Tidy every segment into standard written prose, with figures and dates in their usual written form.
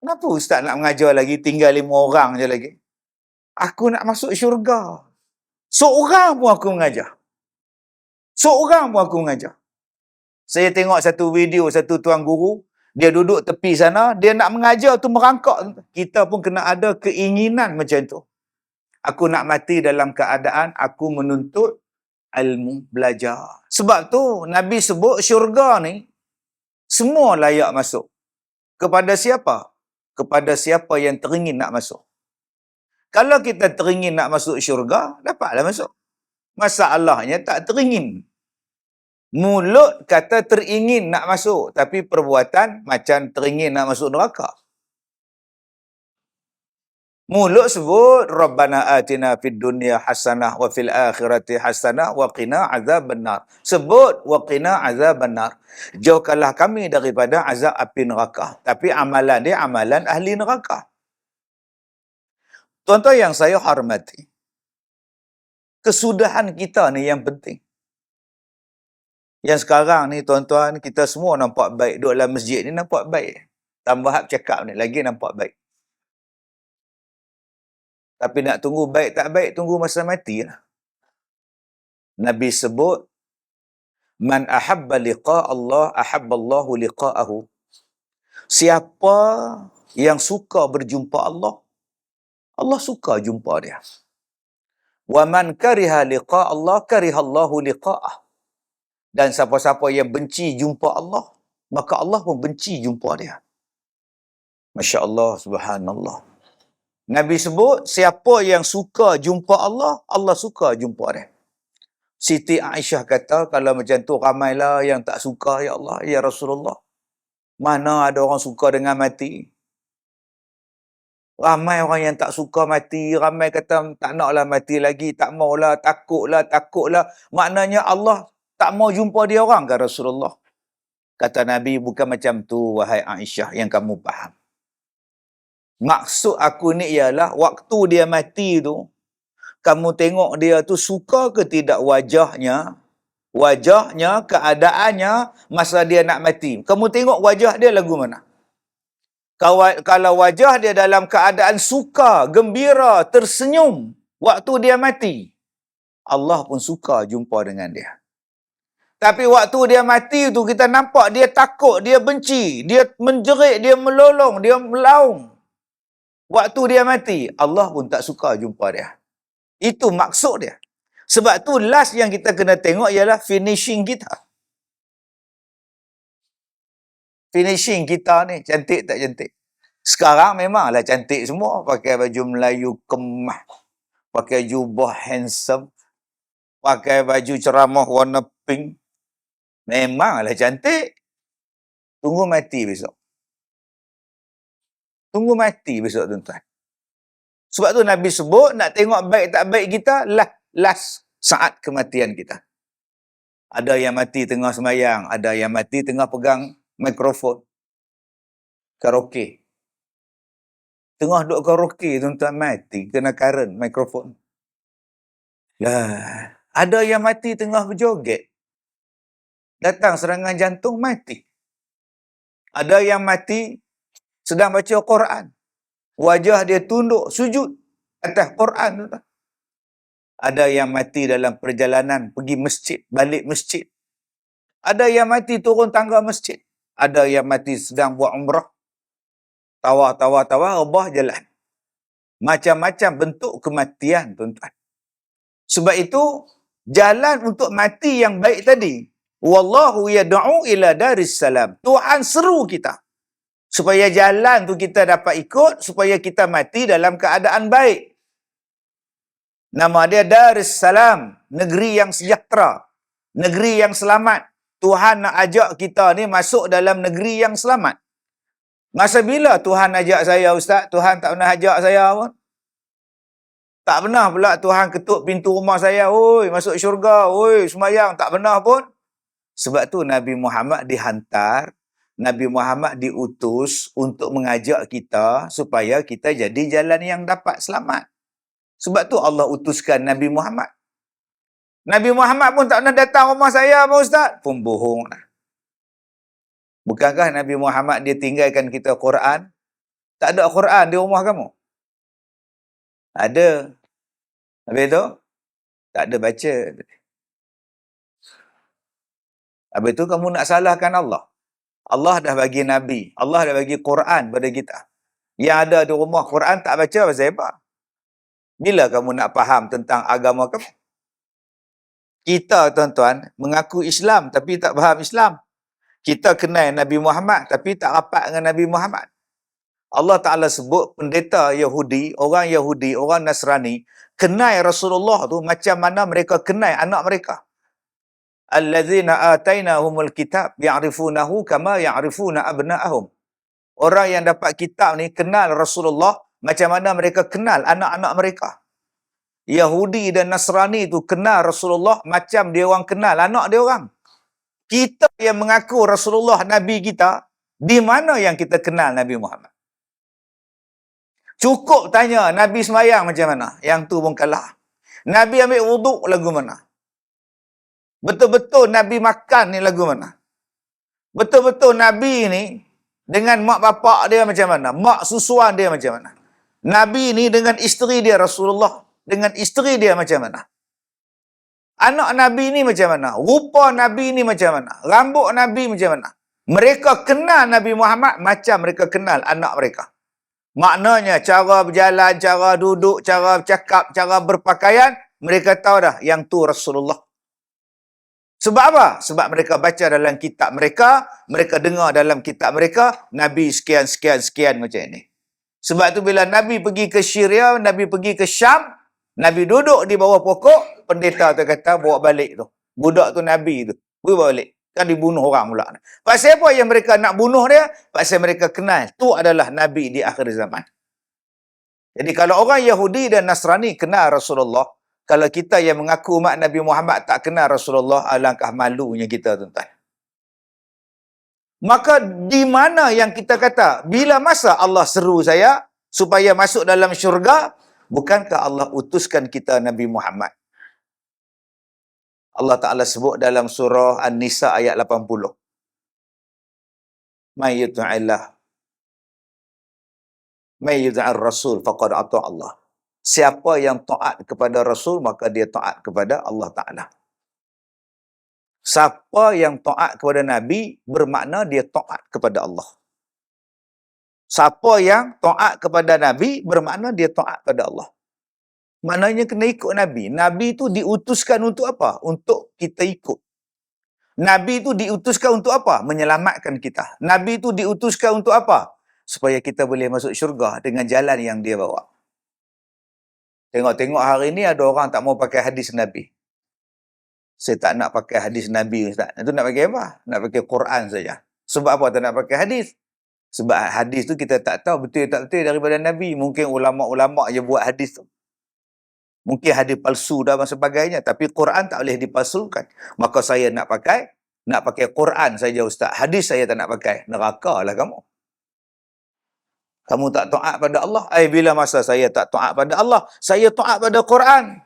Kenapa ustaz nak mengajar lagi, tinggal 5 orang je lagi? Aku nak masuk syurga. Seorang pun aku mengajar. Seorang pun aku mengajar. Saya tengok satu video, satu tuan guru, dia duduk tepi sana, dia nak mengajar tu merangkak. Kita pun kena ada keinginan macam tu. Aku nak mati dalam keadaan aku menuntut ilmu, belajar. Sebab tu Nabi sebut syurga ni semua layak masuk. Kepada siapa? Kepada siapa yang teringin nak masuk. Kalau kita teringin nak masuk syurga, dapatlah masuk. Masalahnya tak teringin. Mulut kata teringin nak masuk, tapi perbuatan macam teringin nak masuk neraka. Mulut sebut Rabbana atina fid dunya hasanah wa fil akhirati hasanah wa qina azabannar. Sebut wa qina azabannar. Jauhkanlah kami daripada azab api neraka. Tapi amalan dia amalan ahli neraka. Tuan-tuan yang saya hormati, kesudahan kita ni yang penting. Yang sekarang ni tuan-tuan, kita semua nampak baik. Duduk dalam masjid ni nampak baik. Tambah hab cakap ni, lagi nampak baik. Tapi nak tunggu baik tak baik, tunggu masa mati lah. Nabi sebut, Man ahabba liqa Allah, ahabba Allahu liqa'ahu. Siapa yang suka berjumpa Allah, Allah suka jumpa dia. Wa man kariha liqa Allah, kariha Allahu liqa'ah. Dan siapa-siapa yang benci jumpa Allah, maka Allah pun benci jumpa dia. Masya Allah, subhanallah. Nabi sebut, siapa yang suka jumpa Allah, Allah suka jumpa dia. Siti Aisyah kata, kalau macam tu ramailah yang tak suka, ya Allah, ya Rasulullah. Mana ada orang suka dengan mati? Ramai orang yang tak suka mati, ramai kata tak naklah mati lagi, tak maulah, takutlah. Maknanya Allah tak mau jumpa dia orang ke Rasulullah? Kata Nabi, bukan macam tu, wahai Aisyah, yang kamu faham. Maksud aku ni ialah, waktu dia mati tu, kamu tengok dia tu suka ke tidak wajahnya, keadaannya, masa dia nak mati. Kamu tengok wajah dia lagu mana? Kalau wajah dia dalam keadaan suka, gembira, tersenyum, waktu dia mati, Allah pun suka jumpa dengan dia. Tapi waktu dia mati tu, kita nampak dia takut, dia benci, dia menjerit, dia melolong, dia melaung. Waktu dia mati, Allah pun tak suka jumpa dia. Itu maksud dia. Sebab tu last yang kita kena tengok ialah finishing kita. Finishing kita ni, cantik tak cantik? Sekarang memanglah cantik semua. Pakai baju Melayu kemah. Pakai jubah handsome. Pakai baju ceramah warna pink. Memanglah cantik. Tunggu mati besok. Tunggu mati besok, tuan-tuan. Sebab tu Nabi sebut, nak tengok baik tak baik kita, last saat kematian kita. Ada yang mati tengah sembahyang, ada yang mati tengah pegang mikrofon. Karaoke. Tengah duduk karaoke, tuan-tuan, mati. Kena current mikrofon. Lah, ada yang mati tengah berjoget. Datang serangan jantung, mati. Ada yang mati sedang baca Quran. Wajah dia tunduk, sujud atas Quran. Tuan-tuan. Ada yang mati dalam perjalanan, pergi masjid, balik masjid. Ada yang mati turun tangga masjid. Ada yang mati sedang buat umrah. Tawar, rebah jalan. Macam-macam bentuk kematian, tuan-tuan. Sebab itu, jalan untuk mati yang baik tadi. Wallahu yad'u ila daris salam. Tuhan seru kita. Supaya jalan tu kita dapat ikut, supaya kita mati dalam keadaan baik. Nama dia Daris Salam, negeri yang sejahtera, negeri yang selamat. Tuhan nak ajak kita ni masuk dalam negeri yang selamat. Masa bila Tuhan ajak saya, Ustaz? Tuhan tak pernah ajak saya pun. Tak pernah pula Tuhan ketuk pintu rumah saya, oi, masuk syurga, oi, sembahyang. Tak pernah pun. Sebab tu Nabi Muhammad dihantar, Nabi Muhammad diutus untuk mengajak kita supaya kita jadi jalan yang dapat selamat. Sebab tu Allah utuskan Nabi Muhammad. Nabi Muhammad pun tak pernah datang rumah saya, Pak Ustaz. Pun bohong lah. Bukankah Nabi Muhammad dia tinggalkan kita Quran? Tak ada Quran di rumah kamu? Ada. Habis tu, tak ada baca. Habis tu kamu nak salahkan Allah. Allah dah bagi Nabi. Allah dah bagi Quran pada kita. Yang ada di rumah Quran tak baca, pasal apa? Bila kamu nak faham tentang agama kamu? Kita, tuan-tuan, mengaku Islam tapi tak faham Islam. Kita kenal Nabi Muhammad tapi tak rapat dengan Nabi Muhammad. Allah Ta'ala sebut pendeta Yahudi, orang Nasrani, kenal Rasulullah tu macam mana mereka kenal anak mereka. Allazina atainahumul kitab ya'rifunahu kama ya'rifuna abna'ahum. Orang yang dapat kitab ni kenal Rasulullah macam mana mereka kenal anak-anak mereka. Yahudi dan Nasrani tu kenal Rasulullah macam dia orang kenal anak dia orang. Kita yang mengaku Rasulullah Nabi kita, di mana yang kita kenal Nabi Muhammad? Cukup tanya Nabi semayang macam mana? Yang tu pun kalah. Nabi ambil wuduk lagu mana? Betul-betul Nabi makan ni lagu mana? Betul-betul Nabi ni dengan mak bapak dia macam mana? Mak susuan dia macam mana? Nabi ni dengan isteri dia Rasulullah, dengan isteri dia macam mana? Anak Nabi ni macam mana? Rupa Nabi ni macam mana? Rambut Nabi macam mana? Mereka kenal Nabi Muhammad macam mereka kenal anak mereka. Maknanya cara berjalan, cara duduk, cara bercakap, cara berpakaian, mereka tahu dah yang tu Rasulullah. Sebab apa? Sebab mereka baca dalam kitab mereka, mereka dengar dalam kitab mereka, Nabi sekian macam ini. Sebab tu bila Nabi pergi ke Syria, Nabi pergi ke Syam, Nabi duduk di bawah pokok, pendeta tu kata bawa balik tu. Budak tu Nabi tu. Bawa balik. Kan dibunuh orang pula. Pasal apa yang mereka nak bunuh dia? Pasal mereka kenal. Tu adalah Nabi di akhir zaman. Jadi kalau orang Yahudi dan Nasrani kenal Rasulullah, kalau kita yang mengaku umat Nabi Muhammad tak kenal Rasulullah, alangkah malunya kita, tuan-tuan. Maka di mana yang kita kata, bila masa Allah seru saya supaya masuk dalam syurga, bukankah Allah utuskan kita Nabi Muhammad? Allah Ta'ala sebut dalam surah An-Nisa ayat 80. Man yuti'illah, man yuti'ir Rasul faqad ata Allah. Siapa yang taat kepada Rasul, maka dia taat kepada Allah Ta'ala. Siapa yang taat kepada Nabi, bermakna dia taat kepada Allah. Siapa yang taat kepada Nabi, bermakna dia taat kepada Allah. Maknanya kena ikut Nabi. Nabi tu diutuskan untuk apa? Untuk kita ikut. Nabi tu diutuskan untuk apa? Menyelamatkan kita. Nabi tu diutuskan untuk apa? Supaya kita boleh masuk syurga dengan jalan yang dia bawa. Tengok-tengok hari ni ada orang tak mau pakai hadis Nabi. Saya tak nak pakai hadis Nabi, Ustaz. Itu nak pakai apa? Nak pakai Quran saja. Sebab apa tak nak pakai hadis? Sebab hadis tu kita tak tahu betul tak betul daripada Nabi. Mungkin ulama-ulama je buat hadis tu. Mungkin hadis palsu dan sebagainya. Tapi Quran tak boleh dipalsukan. Maka saya nak pakai Quran saja, Ustaz. Hadis saya tak nak pakai. Neraka lah kamu. Kamu tak taat pada Allah. Bila masa saya tak taat pada Allah, saya taat pada Quran.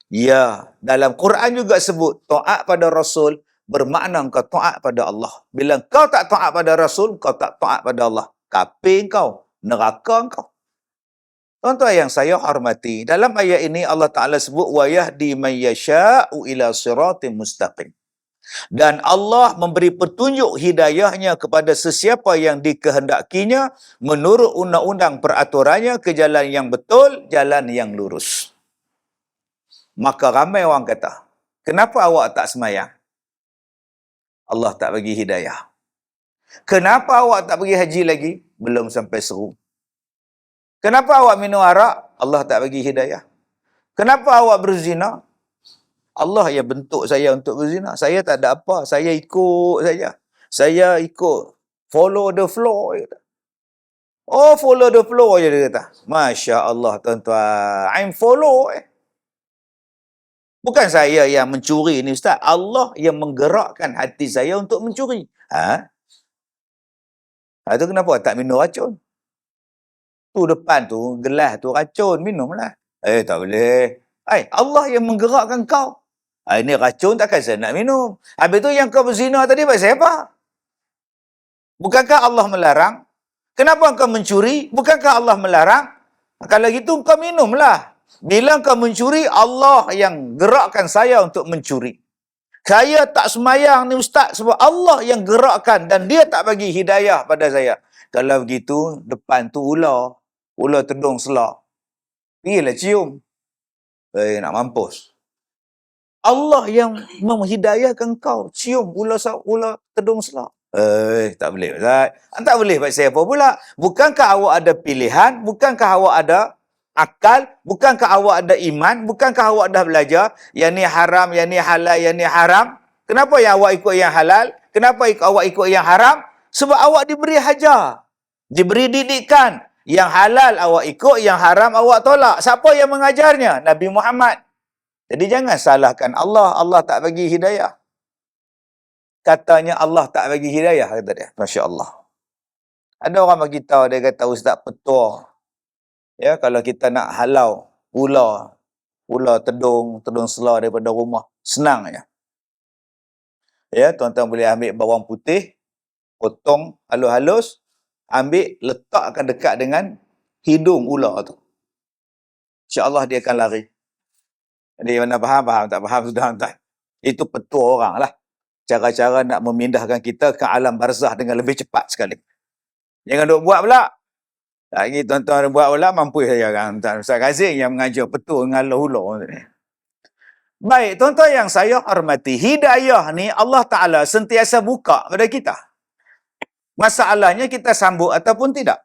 Ya, dalam Quran juga sebut taat pada Rasul bermakna kau taat pada Allah. Bila kau tak taat pada Rasul, kau tak taat pada Allah. Kafir kau, neraka kau. Tuan-tuan yang saya hormati, dalam ayat ini Allah Ta'ala sebut wa yahdi man yasha'u ila siratim mustaqim. Dan Allah memberi petunjuk hidayahnya kepada sesiapa yang dikehendakinya menurut undang-undang peraturannya ke jalan yang betul, jalan yang lurus. Maka ramai orang kata, kenapa awak tak semayang? Allah tak bagi hidayah. Kenapa awak tak pergi haji lagi? Belum sampai seru. Kenapa awak minum arak? Allah tak bagi hidayah. Kenapa awak berzina? Allah yang bentuk saya untuk berzina. Saya tak ada apa. Saya ikut saja. Saya ikut. Follow the flow. Oh, follow the flow je dia kata. Masya Allah, tuan-tuan. I'm follow. Bukan saya yang mencuri ni, Ustaz. Allah yang menggerakkan hati saya untuk mencuri. Itu kenapa tak minum racun? Tu depan tu, gelas tu racun, minumlah. Tak boleh. Allah yang menggerakkan kau. Ini racun takkan saya nak minum. Habis tu yang kau berzina tadi pasal apa? Bukankah Allah melarang? Kenapa engkau mencuri? Bukankah Allah melarang? Kalau gitu engkau minumlah. Bila engkau mencuri, Allah yang gerakkan saya untuk mencuri. Saya tak semayang ni ustaz sebab Allah yang gerakkan dan dia tak bagi hidayah pada saya. Kalau begitu, depan tu ular. Ular tedung selak. Pergilah cium. Nak mampus. Allah yang menghidayahkan kau. Cium ular tedung selak. Tak boleh Ustaz. Tak boleh buat saya apa pula? Bukankah awak ada pilihan? Bukankah awak ada akal? Bukankah awak ada iman? Bukankah awak dah belajar? Yang ni haram, yang ni halal, yang ni haram. Kenapa yang awak ikut yang halal? Kenapa awak ikut yang haram? Sebab awak diberi hajar. Diberi didikan. Yang halal awak ikut, yang haram awak tolak. Siapa yang mengajarnya? Nabi Muhammad. Jadi jangan salahkan Allah. Allah tak bagi hidayah. Katanya Allah tak bagi hidayah, kata dia. Masya Allah. Ada orang bagi tahu, dia kata, Ustaz petua. Ya, kalau kita nak halau ular tedung selah daripada rumah, senang je. Ya, tuan-tuan boleh ambil bawang putih, potong halus-halus, ambil, letakkan dekat dengan hidung ular tu. InsyaAllah dia akan lari. Jadi mana faham, tak faham sudah tuan. Itu petua orang lah. Cara-cara nak memindahkan kita ke alam barzah dengan lebih cepat sekali. Jangan duk buat pula. Lagi tuan-tuan buat pula, mampu saya kan. Ustaz Kazim yang mengajar petua dengan Allah-Allah. Baik, tuan-tuan yang saya hormati, hidayah ni Allah Ta'ala sentiasa buka pada kita. Masalahnya kita sambut ataupun tidak.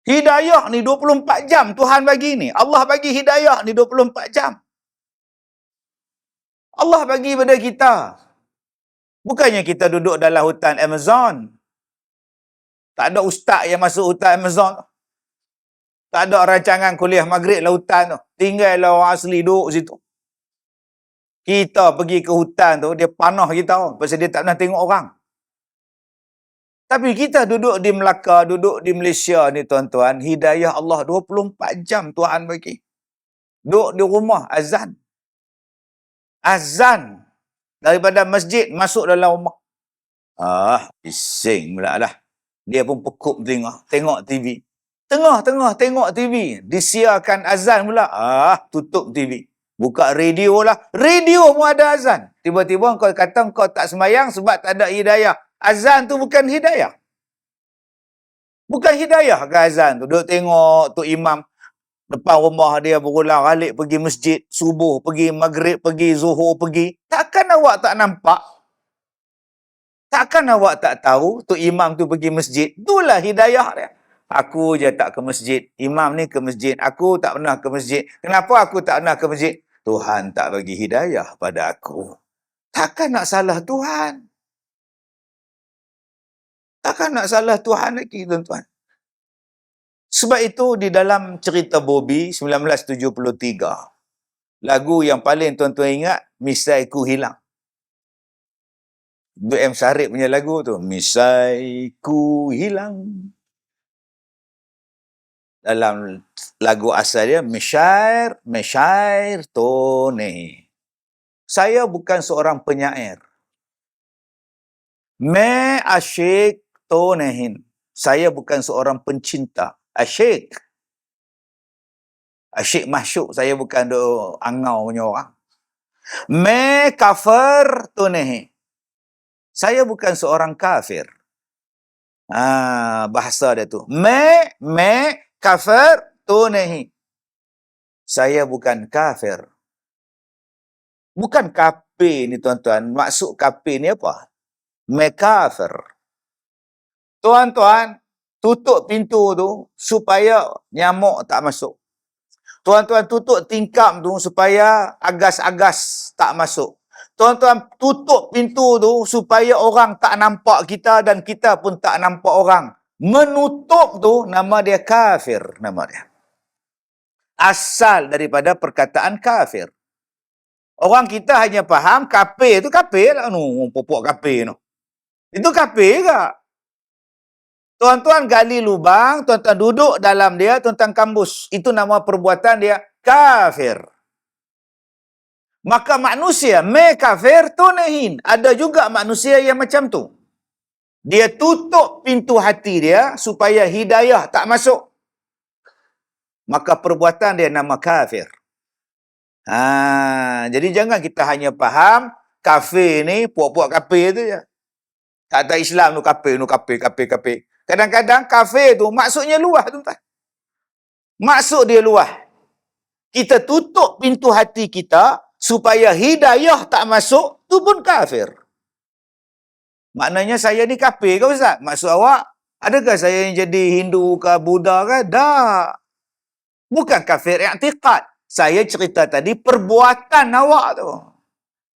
Hidayah ni 24 jam Tuhan bagi ni. Allah bagi hidayah ni 24 jam. Allah bagi pada kita. Bukannya kita duduk dalam hutan Amazon. Tak ada ustaz yang masuk hutan Amazon. Tak ada rancangan kuliah maghrib lah hutan tu. Tinggallah orang asli duduk situ. Kita pergi ke hutan tu, dia panah kita. Pasal dia tak pernah tengok orang. Tapi kita duduk di Melaka, duduk di Malaysia ni tuan-tuan, hidayah Allah 24 jam Tuhan bagi. Duduk di rumah, azan. Azan. Daripada masjid, masuk dalam rumah. Bising pula lah. Dia pun pekup tengok TV. Tengah-tengah tengok TV. Disiarkan azan pula. Tutup TV. Buka radio lah. Radio pun ada azan. Tiba-tiba kau kata kau tak semayang sebab tak ada hidayah. Azan tu bukan hidayah. Bukan hidayah ke azan tu. Duduk tengok tu imam depan rumah dia berulang-alik pergi masjid, subuh pergi, maghrib pergi, zuhur pergi. Takkan awak tak nampak? Takkan awak tak tahu tu imam tu pergi masjid? Itulah hidayah dia. Aku je tak ke masjid. Imam ni ke masjid. Aku tak pernah ke masjid. Kenapa aku tak pernah ke masjid? Tuhan tak bagi hidayah pada aku. Takkan nak salah Tuhan? Takkan nak salah Tuhan lagi, tuan-tuan. Sebab itu di dalam cerita Bobby 1973, lagu yang paling tuan-tuan ingat, Misaiku Hilang. M. Syarif punya lagu tu. Misaiku hilang. Dalam lagu asal dia, Mesyair Tone. Saya bukan seorang penyair. Me asyik tonehin. Saya bukan seorang pencinta. Asyik masyuk. Saya bukan angau punya orang. Me kafir tonehin. Saya bukan seorang kafir. Bahasa dia tu. Me kafir tonehin. Saya bukan kafir. Bukan kafir ni tuan-tuan. Maksud kafir ni apa? Me kafir. Tuan-tuan, tutup pintu tu supaya nyamuk tak masuk. Tuan-tuan tutup tingkap tu supaya agas-agas tak masuk. Tuan-tuan tutup pintu tu supaya orang tak nampak kita dan kita pun tak nampak orang. Menutup tu nama dia kafir, nama dia. Asal daripada perkataan kafir. Orang kita hanya faham kafir tu kafir lah. Popok kafir tu. Itu kafir ke? Tuan-tuan gali lubang, tuan-tuan duduk dalam dia, tuan-tuan kambus. Itu nama perbuatan dia, kafir. Maka manusia, me kafir tunehin. Ada juga manusia yang macam tu. Dia tutup pintu hati dia supaya hidayah tak masuk. Maka perbuatan dia nama kafir. Jadi jangan kita hanya faham kafir ni puak-puak kafir tu je. Tak ada Islam tu kafir, kafir. Kadang-kadang kafir tu maksudnya luah tuan-tuan. Maksud dia luah. Kita tutup pintu hati kita supaya hidayah tak masuk, tu pun kafir. Maknanya saya ni kafir ke Ustaz? Maksud awak, adakah saya yang jadi Hindu ke Buddha ke? Tak. Bukan kafir i'tiqad. Saya cerita tadi perbuatan awak tu.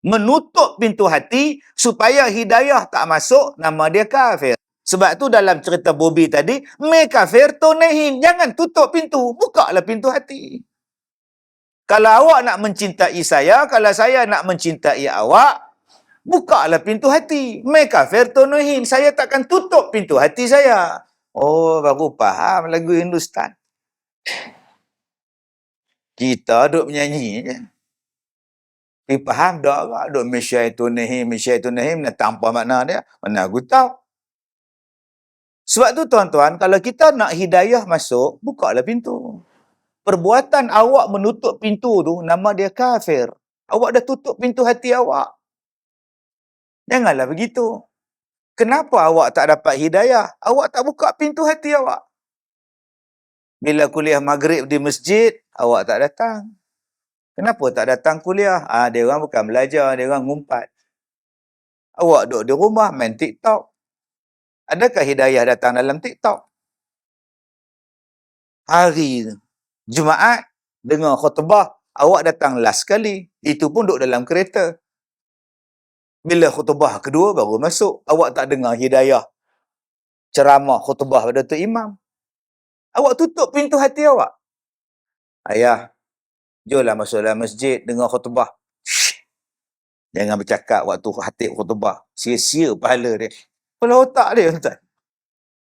Menutup pintu hati supaya hidayah tak masuk, nama dia kafir. Sebab tu dalam cerita Bobby tadi, me kafir tonehin. Jangan tutup pintu. Bukalah pintu hati. Kalau awak nak mencintai saya, kalau saya nak mencintai awak, bukalah pintu hati. Me kafir tonehin. Saya takkan tutup pintu hati saya. Oh, baru faham lagu Hindustan. Kita duk menyanyi je. Tapi faham tak? Duk Misyaitun Nahim, nak tanpa makna dia. Mana aku tahu. Sebab tu tuan-tuan, kalau kita nak hidayah masuk, bukalah pintu. Perbuatan awak menutup pintu tu, nama dia kafir. Awak dah tutup pintu hati awak. Janganlah begitu. Kenapa awak tak dapat hidayah? Awak tak buka pintu hati awak. Bila kuliah maghrib di masjid, awak tak datang. Kenapa tak datang kuliah? Dia orang bukan belajar, dia orang ngumpat. Awak duduk di rumah main TikTok. Adakah hidayah datang dalam TikTok? Hari Jumaat, dengar khutbah, awak datang last kali. Itu pun duduk dalam kereta. Bila khutbah kedua, baru masuk. Awak tak dengar hidayah. Ceramah khutbah pada tu imam. Awak tutup pintu hati awak. Ayah, jomlah masuk dalam masjid, dengar khutbah. Jangan bercakap waktu khatib khutbah. Sia-sia pahala dia. Kepala otak dia, tuan.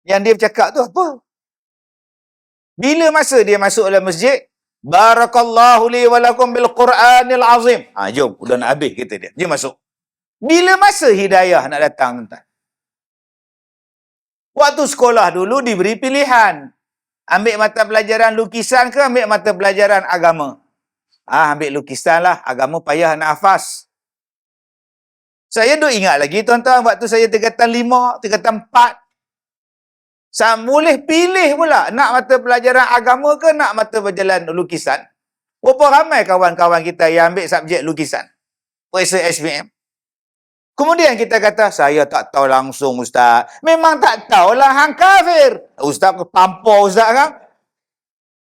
Yang dia bercakap tu apa? Bila masa dia masuk dalam masjid, Barakallahu li walakum bil Quranil azim. Jom, udah nak habis kita dia. Dia masuk. Bila masa hidayah nak datang, tuan? Waktu sekolah dulu diberi pilihan. Ambil mata pelajaran lukisan ke ambil mata pelajaran agama? Ambil lukisan lah. Agama payah nak hafaz. Saya duk ingat lagi, tuan-tuan, waktu saya tingkatan 5, tingkatan 4. Saya boleh pilih pula nak mata pelajaran agama ke nak mata pelajaran lukisan. Berapa ramai kawan-kawan kita yang ambil subjek lukisan? Periksa SPM. Kemudian kita kata, saya tak tahu langsung Ustaz. Memang tak tahulah, hang kafir. Ustaz tampar Ustaz kan?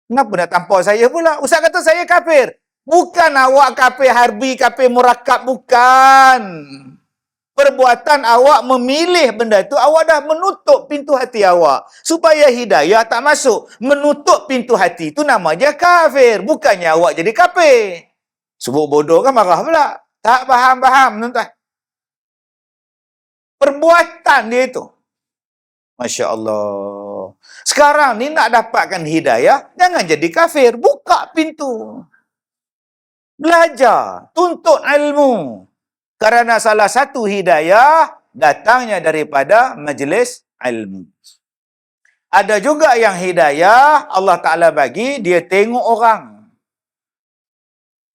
Kenapa nak tampar saya pula? Ustaz kata saya kafir. Bukan awak kafir harbi, kafir murakab, bukan. Perbuatan awak memilih benda itu, awak dah menutup pintu hati awak. Supaya hidayah tak masuk. Menutup pintu hati itu nama dia kafir. Bukannya awak jadi kafir. Sebut bodoh kan marah pula. Tak faham-faham, tuan-tuan. Perbuatan dia itu. Masya Allah. Sekarang ni nak dapatkan hidayah, jangan jadi kafir. Buka pintu. Belajar. Tuntut ilmu. Karena salah satu hidayah datangnya daripada majlis ilmu. Ada juga yang hidayah Allah Ta'ala bagi, dia tengok orang.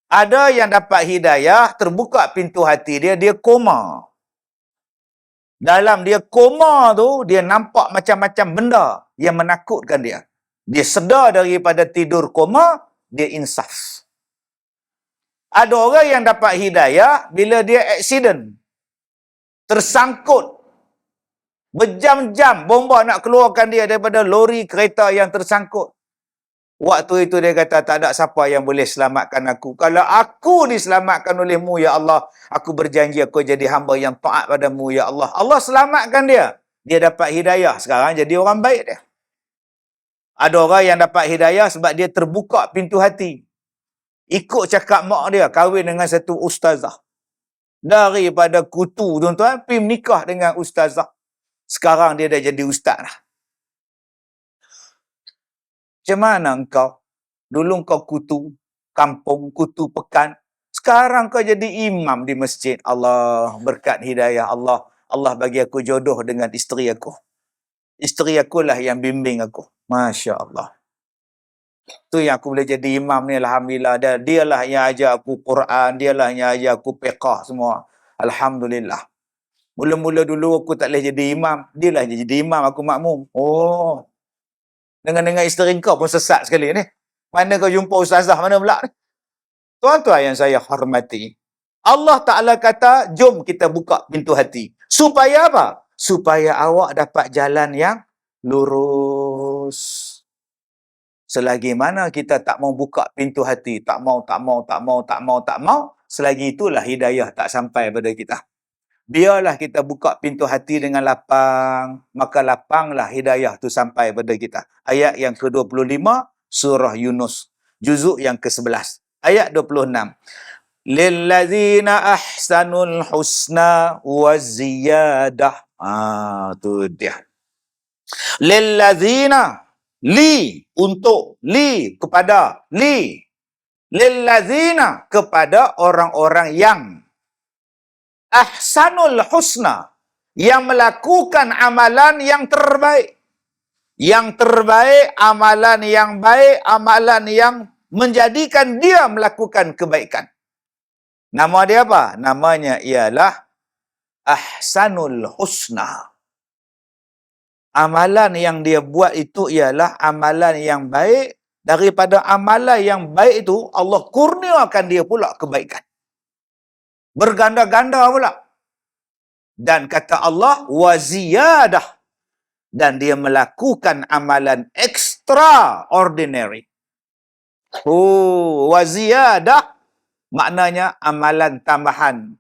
Ada yang dapat hidayah, terbuka pintu hati dia, dia koma. Dalam dia koma tu, dia nampak macam-macam benda yang menakutkan dia. Dia sedar daripada tidur koma, dia insaf. Ada orang yang dapat hidayah bila dia aksiden. Tersangkut. Berjam-jam bomba nak keluarkan dia daripada lori kereta yang tersangkut. Waktu itu dia kata, tak ada siapa yang boleh selamatkan aku. Kalau aku diselamatkan olehmu, ya Allah, aku berjanji aku jadi hamba yang taat padamu, ya Allah. Allah selamatkan dia. Dia dapat hidayah. Sekarang jadi orang baik dia. Ada orang yang dapat hidayah sebab dia terbuka pintu hati. Ikut cakap mak dia, kahwin dengan satu ustazah. Daripada kutu, tuan-tuan, pergi menikah dengan ustazah. Sekarang dia dah jadi ustaz lah. Macam mana engkau? Dulu engkau kutu kampung, kutu pekan. Sekarang kau jadi imam di masjid. Allah berkat hidayah Allah. Allah bagi aku jodoh dengan isteri aku. Isteri akulah yang bimbing aku. Masya Allah. Tu yang aku boleh jadi imam ni, alhamdulillah. Dan dialah yang ajar aku Quran, dialah yang ajar aku fiqh semua. Alhamdulillah. Mula-mula dulu aku tak boleh jadi imam, dialah yang jadi imam, aku makmum. Oh. Dengan isteri kau pun sesat sekali ni. Mana kau jumpa ustazah mana pula ni? Tuan-tuan yang saya hormati, Allah Ta'ala kata, jom kita buka pintu hati. Supaya apa? Supaya awak dapat jalan yang lurus. Selagi mana kita tak mau buka pintu hati, tak mau, selagi itulah hidayah tak sampai pada kita. Biarlah kita buka pintu hati dengan lapang, maka lapanglah hidayah tu sampai pada kita. Ayat yang ke-25, surah Yunus, juzuk yang ke-11. Ayat 26. Lillazina ahsanul husna wa ziyadah. Tu dia. Lillazina, untuk, kepada, lillazina, kepada orang-orang yang ahsanul husna, yang melakukan amalan yang terbaik. Yang terbaik, amalan yang baik, amalan yang menjadikan dia melakukan kebaikan. Nama dia apa? Namanya ialah ahsanul husna. Amalan yang dia buat itu ialah amalan yang baik. Daripada amalan yang baik itu, Allah kurniakan dia pula kebaikan. Berganda-ganda pula. Dan kata Allah, wa ziyadah. Dan dia melakukan amalan extraordinary. Wa ziyadah maknanya amalan tambahan.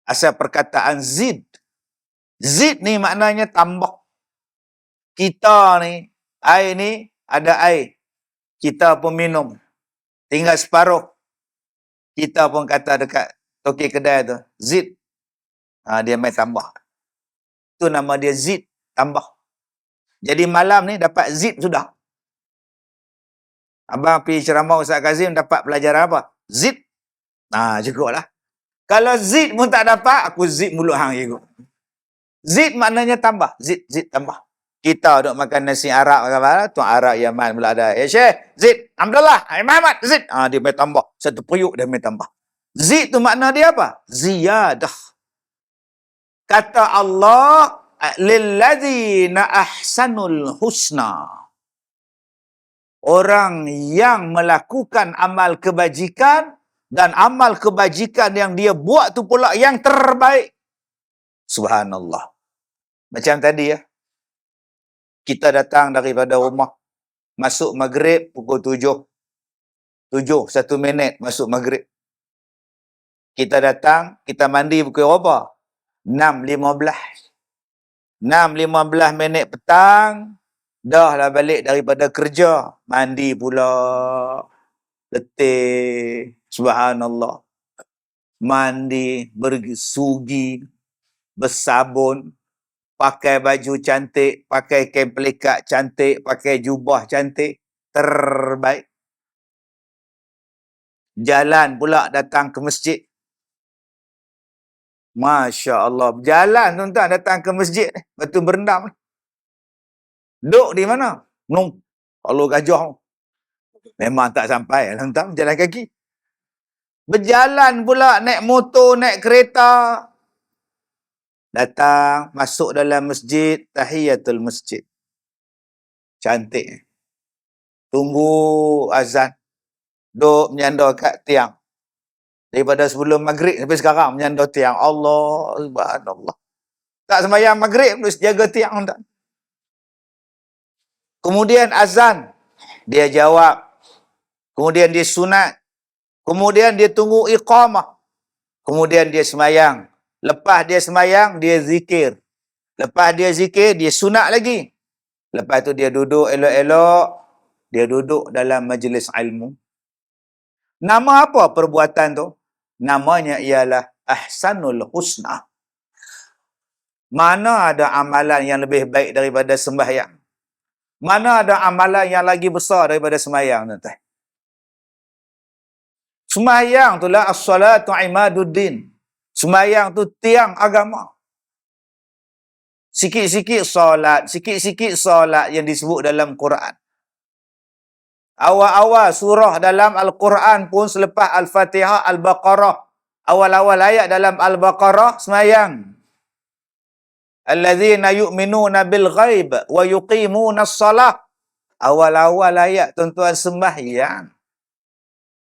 Asal perkataan zid. Zid ni maknanya tambah. Kita ni, air ni, ada air. Kita pun minum. Tinggal separuh. Kita pun kata dekat toki kedai tu, zid. Dia main tambah. Tu nama dia zid, tambah. Jadi malam ni dapat zid sudah. Abang pergi ceramah Ustaz Kazim dapat pelajaran apa? Zid. Cukup lah. Kalau zid pun tak dapat, aku zid mulut hang cikgu. Zid maknanya tambah. Zid tambah. Kita duk makan nasi Arab, Tuan Arab Yaman pula ada. Syekh, zid. Alhamdulillah. Muhammad, zid. Dia main tambah. Satu periuk dia main tambah. Zid tu makna dia apa? Ziyadah. Kata Allah, lilladzina ahsanul husna. Orang yang melakukan amal kebajikan, dan amal kebajikan yang dia buat tu pula yang terbaik. Subhanallah. Macam tadi ya. Kita datang daripada rumah. Masuk maghrib pukul 7. 7, 1 minit masuk maghrib. Kita datang, kita mandi pukul berapa? 6.15. 6.15 minit petang. Dah lah balik daripada kerja. Mandi pula. Letih. Subhanallah. Mandi, bersugi, bersabun, pakai baju cantik, pakai kain pelikat cantik, pakai jubah cantik, terbaik. Jalan pula datang ke masjid. Masya Allah. Jalan tuan-tuan datang ke masjid. Batu berendam. Duk di mana? Kalau Gajah. Memang tak sampai. Tuan-tuan jalan kaki. Berjalan pula, naik motor, naik kereta. Datang, masuk dalam masjid, tahiyatul masjid. Cantik. Tunggu azan. Duk menyandar kat tiang. Daripada sebelum maghrib sampai sekarang menyandar tiang. Allah, subhanallah. Tak sembahyang maghrib, terus jaga tiang. Tak. Kemudian azan. Dia jawab. Kemudian dia sunat. Kemudian dia tunggu iqamah. Kemudian dia sembahyang. Lepas dia sembahyang, dia zikir. Lepas dia zikir, dia sunat lagi. Lepas tu dia duduk elok-elok. Dia duduk dalam majlis ilmu. Nama apa perbuatan tu? Namanya ialah ahsanul husna. Mana ada amalan yang lebih baik daripada sembahyang? Mana ada amalan yang lagi besar daripada sembahyang? Sembahyang itulah as-salatu imaduddin. Sembahyang tu tiang agama. Sikit-sikit solat yang disebut dalam Quran. Awal-awal surah dalam Al-Quran pun selepas Al-Fatihah, Al-Baqarah. Awal-awal ayat dalam Al-Baqarah semayang. Alladzina yu'minuna bil ghaib wa yuqimuna as-salah. Awal-awal ayat tuan-tuan sembahyang.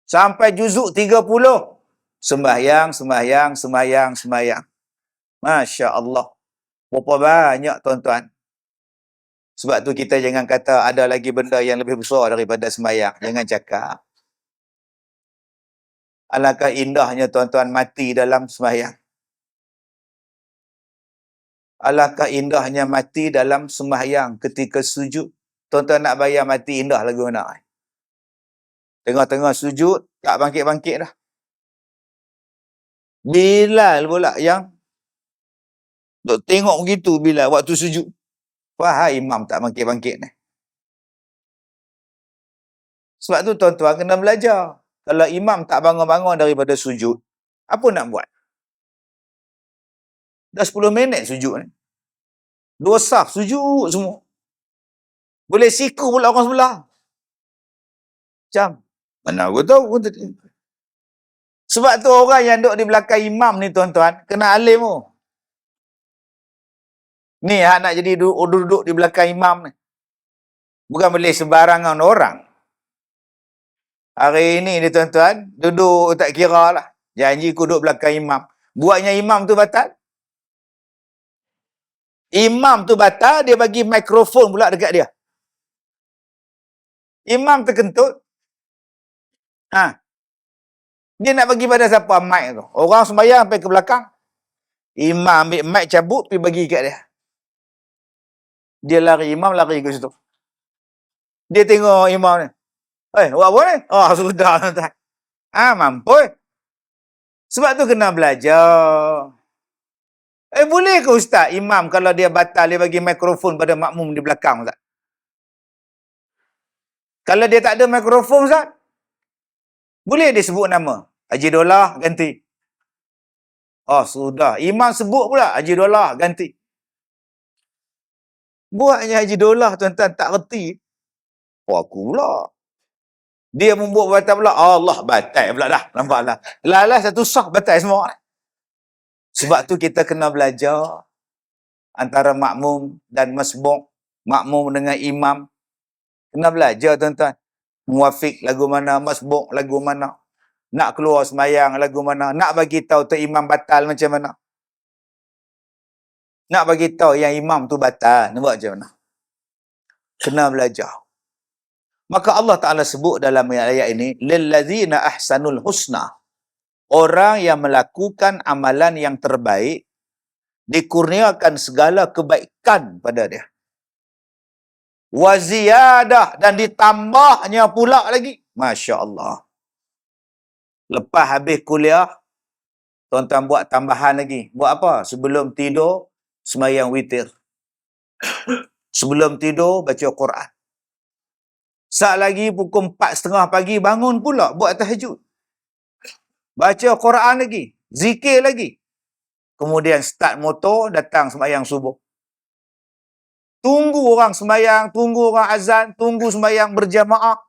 Sampai juzuk 30. Sembahyang. Masya Allah. Berapa banyak tuan-tuan. Sebab tu kita jangan kata ada lagi benda yang lebih besar daripada sembahyang. Jangan cakap. Alangkah indahnya tuan-tuan mati dalam sembahyang. Alangkah indahnya mati dalam sembahyang ketika sujud. Tuan-tuan nak bayar mati indah lagu mana? Tengah-tengah sujud, tak bangkit-bangkit dah. Bilal pula yang duk tengok begitu Bilal waktu sujud. Wahai imam tak bangkit-bangkit ni. Sebab tu tuan-tuan kena belajar. Kalau imam tak bangun-bangun daripada sujud, apa nak buat? Dah 10 minit sujud ni. 2 saf sujud semua. Boleh siku pula orang sebelah. Macam, mana aku tahu. Sebab tu orang yang duduk di belakang imam ni tuan-tuan, kena alim tu. Ni hak nak jadi duduk di belakang imam ni. Bukan boleh sembarangan orang. Hari ni ni tuan-tuan, duduk tak kira lah. Janji aku duduk belakang imam. Buatnya imam tu batal. Imam tu batal, dia bagi mikrofon pula dekat dia. Imam terkentut. Dia nak bagi pada siapa mic tu? Orang sembahyang sampai ke belakang. Imam ambil mic cabut, pergi bagi kat dia. Dia lari, imam lari ke situ. Dia tengok imam ni. Buat apa ni? Oh, sudah tuan-tuan. Mampu. Sebab tu kena belajar. Boleh ke ustaz imam kalau dia batal, dia bagi mikrofon pada makmum di belakang ustaz? Kalau dia tak ada mikrofon ustaz, boleh dia sebut nama? Haji Dolah ganti. Oh, sudah. Imam sebut pula Haji Dolah ganti. Buatnya Haji Dolah tuan-tuan tak reti. Aku pula. Dia membuat batal pula. Allah batal pula dah. Nampaklah. Lalah satu sah batal semua. Sebab tu kita kena belajar antara makmum dan masbuk. Makmum dengan imam. Kena belajar tuan-tuan. Muafiq lagu mana, masbuk lagu mana. Nak keluar semayang lagu mana. Nak bagi tahu tu imam batal macam mana. Nak bagi tahu yang imam tu batal. Nak buat macam mana. Kena belajar. Maka Allah Ta'ala sebut dalam ayat ini, lillazina ahsanul husna. Orang yang melakukan amalan yang terbaik, dikurniakan segala kebaikan pada dia. Waziyadah, dan ditambahnya pula lagi. Masya Allah. Lepas habis kuliah, tuan-tuan buat tambahan lagi. Buat apa? Sebelum tidur, sembahyang witir. Sebelum tidur, baca Quran. Saat lagi pukul 4:30 pagi, bangun pula buat tahajud. Baca Quran lagi. Zikir lagi. Kemudian start motor, datang sembahyang subuh. Tunggu orang sembahyang, tunggu orang azan, tunggu sembahyang berjamaah.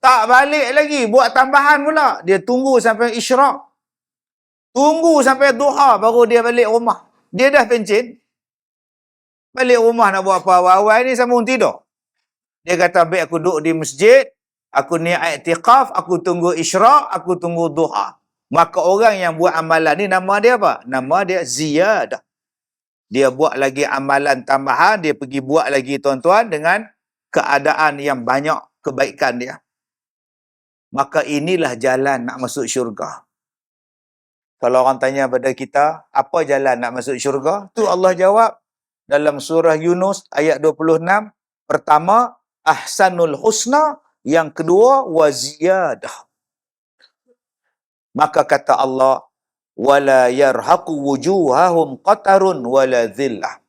Tak balik lagi, buat tambahan pula. Dia tunggu sampai isyraq. Tunggu sampai duha, baru dia balik rumah. Dia dah pencin. Balik rumah nak buat apa? Awal-awal ni sambung tidur. Dia kata, baik aku duduk di masjid, aku niat i'tikaf, aku tunggu isyraq, aku tunggu duha. Maka orang yang buat amalan ni, nama dia apa? Nama dia ziyadah. Dia buat lagi amalan tambahan, dia pergi buat lagi tuan-tuan dengan keadaan yang banyak kebaikan dia. Maka inilah jalan nak masuk syurga. Kalau orang tanya pada kita, apa jalan nak masuk syurga? Tu Allah jawab dalam surah Yunus ayat 26. Pertama, ahsanul husna. Yang kedua, waziyadah. Maka kata Allah, wala yarhaqu wujuhahum qatarun wala dhillah.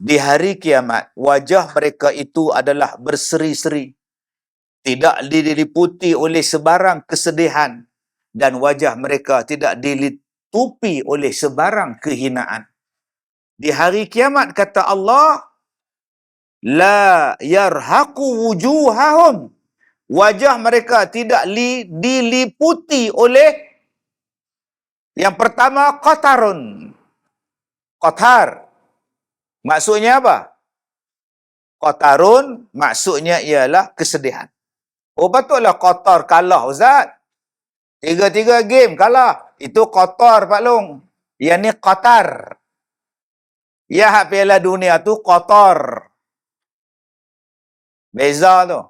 Di hari kiamat, wajah mereka itu adalah berseri-seri. Tidak diliputi oleh sebarang kesedihan. Dan wajah mereka tidak dilitupi oleh sebarang kehinaan. Di hari kiamat kata Allah, la yarhaqu wujuhahum. Wajah mereka tidak diliputi oleh yang pertama qatarun. Qatar. Maksudnya apa? Qatarun maksudnya ialah kesedihan. Oh patutlah Qatar kalah Ustaz. 3-3 game kalah. Itu Qatar Pak Long. Yang ni Qatar. Ya hak Piala Dunia tu Qatar. Beza tu.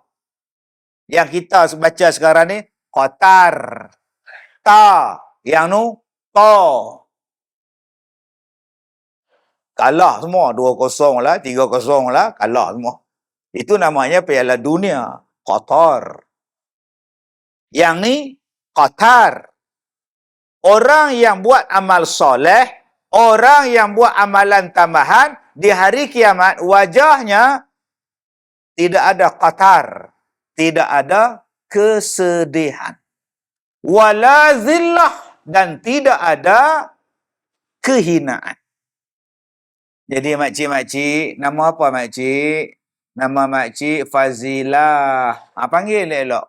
Yang kita baca sekarang ni Qatar. Ta. Yang nu Ta. Kalah semua. 2-0 lah, 3-0 lah. Kalah semua. Itu namanya Piala Dunia. Qatar. Yang ni Qatar. Orang yang buat amal soleh, orang yang buat amalan tambahan, di hari kiamat wajahnya tidak ada qatar, tidak ada kesedihan. Wala zillah, dan tidak ada kehinaan. Jadi makcik-makcik, nama apa makcik? Nama makcik Fazilah. Panggil elok.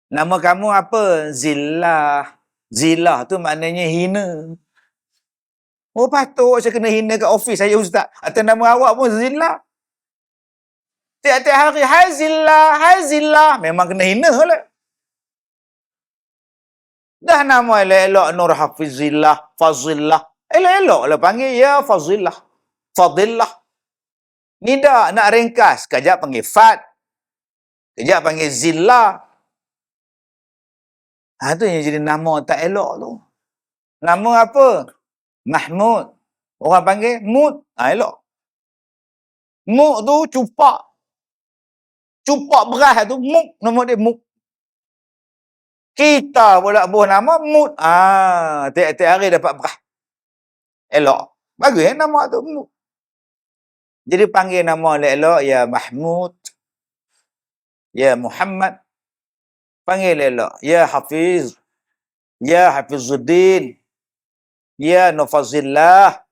Nama kamu apa? Zillah. Zillah tu maknanya hina. Oh patut saya kena hina kat office saya Ustaz. Atau nama awak pun Zillah. Tiap-tiap hari, hai Zillah, hai Zillah. Memang kena hina lah. Dah nama elok-elok Nur Hafizillah, Fazillah. Elok-elok lah panggil ya Fazillah, Fadillah. Ni dah nak ringkas. Kejap panggil Fad. Kejap panggil Zillah. Tu yang jadi nama tak elok tu. Nama apa? Mahmud. Orang panggil Mud. Elok. Mud tu cupak. Cupak beras tu Mud. Nama dia Mud. Kita pula buah nama Mud. Tiap-tiap hari dapat beras. Elok. Bagus nama tu Mud. Jadi panggil nama elok ya Mahmud. Ya Muhammad. Panggil elok. Ya Hafiz. Ya Hafizuddin. Ya Nufazillah.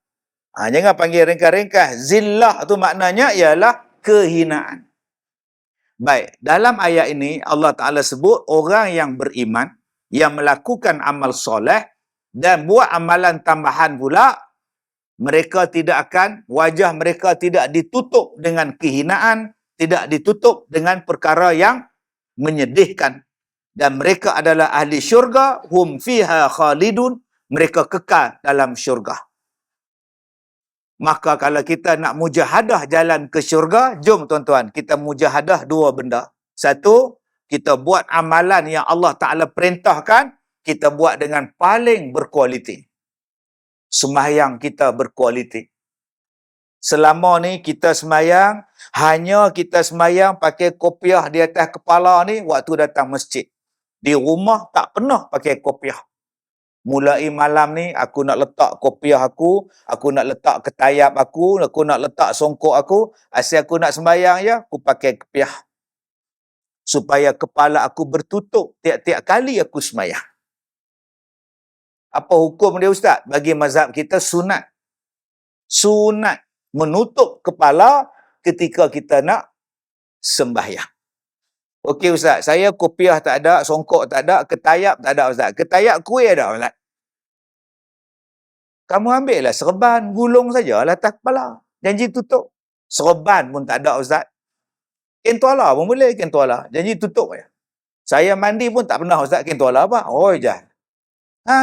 Jangan panggil ringkas-ringkas. Zillah tu maknanya ialah kehinaan. Baik, dalam ayat ini Allah Ta'ala sebut orang yang beriman, yang melakukan amal soleh dan buat amalan tambahan pula, mereka tidak akan, wajah mereka tidak ditutup dengan kehinaan, tidak ditutup dengan perkara yang menyedihkan. Dan mereka adalah ahli syurga, hum fiha khalidun, mereka kekal dalam syurga. Maka kalau kita nak mujahadah jalan ke syurga, jom tuan-tuan, kita mujahadah dua benda. Satu, kita buat amalan yang Allah Ta'ala perintahkan, kita buat dengan paling berkualiti. Sembahyang kita berkualiti. Selama ni kita sembahyang, hanya kita sembahyang pakai kopiah di atas kepala ni waktu datang masjid. Di rumah tak pernah pakai kopiah. Mulai malam ni, aku nak letak kopiah aku nak letak ketayap aku nak letak songkok aku. Asyik aku nak sembahyang je, aku pakai kopiah. Supaya kepala aku bertutup tiap-tiap kali aku sembahyang. Apa hukum dia Ustaz? Bagi mazhab kita sunat. Sunat menutup kepala ketika kita nak sembahyang. Okey Ustaz, saya kopiah tak ada, songkok tak ada, ketayap tak ada Ustaz. Ketayap kuih ada Ustaz. Kamu ambil lah serban, gulung saja lah atas kepala. Janji tutup. Serban pun tak ada Ustaz. Kain tuala pun boleh, kain tuala. Janji tutup je. Saya mandi pun tak pernah Ustaz kain tuala apa. Oh jah.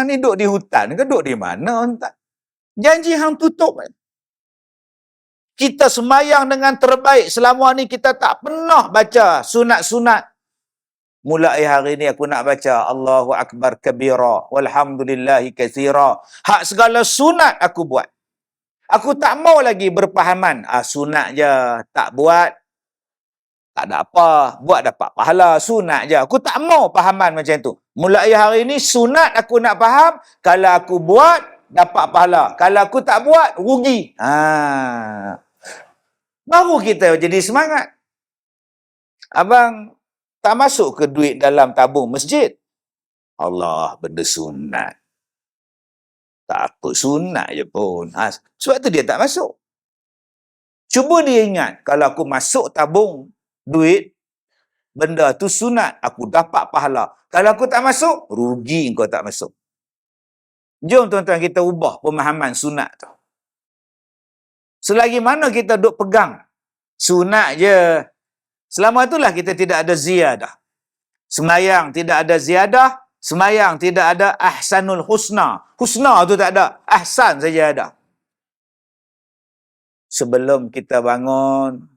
Ni duduk di hutan ke duduk di mana Ustaz? Janji hang tutup je. Kita semayang dengan terbaik. Selama ni kita tak pernah baca sunat-sunat. Mulai hari ni aku nak baca Allahu Akbar kabira walhamdulillahi katsira. Hak segala sunat aku buat. Aku tak mau lagi berpahaman. Sunat je, tak buat. Tak ada apa. Buat dapat pahala. Sunat je. Aku tak mau pahaman macam tu. Mulai hari ni sunat aku nak faham. Kalau aku buat, dapat pahala. Kalau aku tak buat, rugi. Baru kita jadi semangat. Abang tak masuk ke duit dalam tabung masjid? Allah, benda sunat. Takut sunat je pun. Sebab tu dia tak masuk. Cuba dia ingat, kalau aku masuk tabung duit, benda tu sunat, aku dapat pahala. Kalau aku tak masuk, rugi kau tak masuk. Jom tuan-tuan kita ubah pemahaman sunat tu. Selagi mana kita duk pegang sunat je, selama itulah kita tidak ada ziyadah. Semayang tidak ada ziyadah, semayang tidak ada ahsanul husna. Husna tu tak ada, ahsan saja ada. Sebelum kita bangun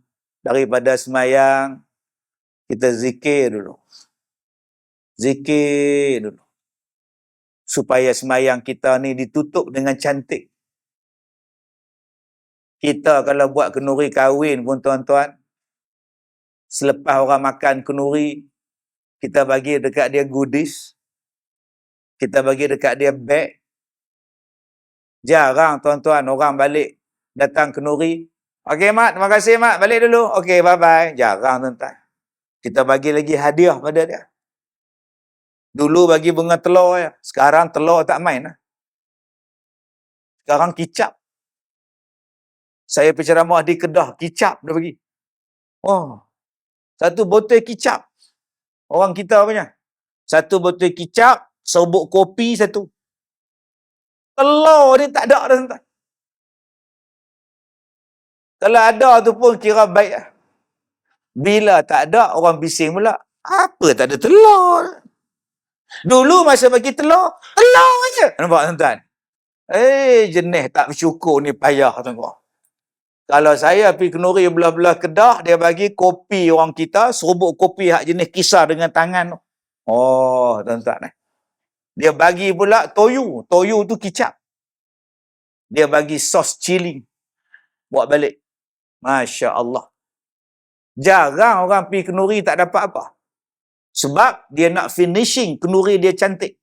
daripada semayang, kita zikir dulu. Zikir dulu. Supaya semayang kita ni ditutup dengan cantik. Kita kalau buat kenduri kahwin pun tuan-tuan, selepas orang makan kenduri, kita bagi dekat dia goodies, kita bagi dekat dia beg. Jarang tuan-tuan orang balik datang kenduri, okey mak, terima kasih mak, balik dulu. Okey, bye-bye. Jarang tuan-tuan. Kita bagi lagi hadiah pada dia. Dulu bagi bunga telur ya. Sekarang telur tak main lah. Sekarang kicap. Saya penceramah di Kedah, kicap dia bagi. Oh, satu botol kicap. Orang kita punya. Satu botol kicap, serbuk kopi satu. Telur ni tak ada dah tuan-tuan. Kalau ada tu pun kira baik lah. Bila tak ada, orang bising pula. Apa tak ada telur? Dulu masa bagi telur je. Nampak tuan-tuan? Jenis tak bersyukur ni payah tuan-tuan. Kalau saya pergi kenduri belah-belah Kedah, dia bagi kopi orang kita, serbuk kopi hak jenis kisar dengan tangan tu. Oh, tuan-tuan. Dia bagi pula toyu. Toyu tu kicap. Dia bagi sos cili. Buat balik. Masya Allah. Jarang orang pergi kenduri tak dapat apa. Sebab dia nak finishing kenduri dia cantik.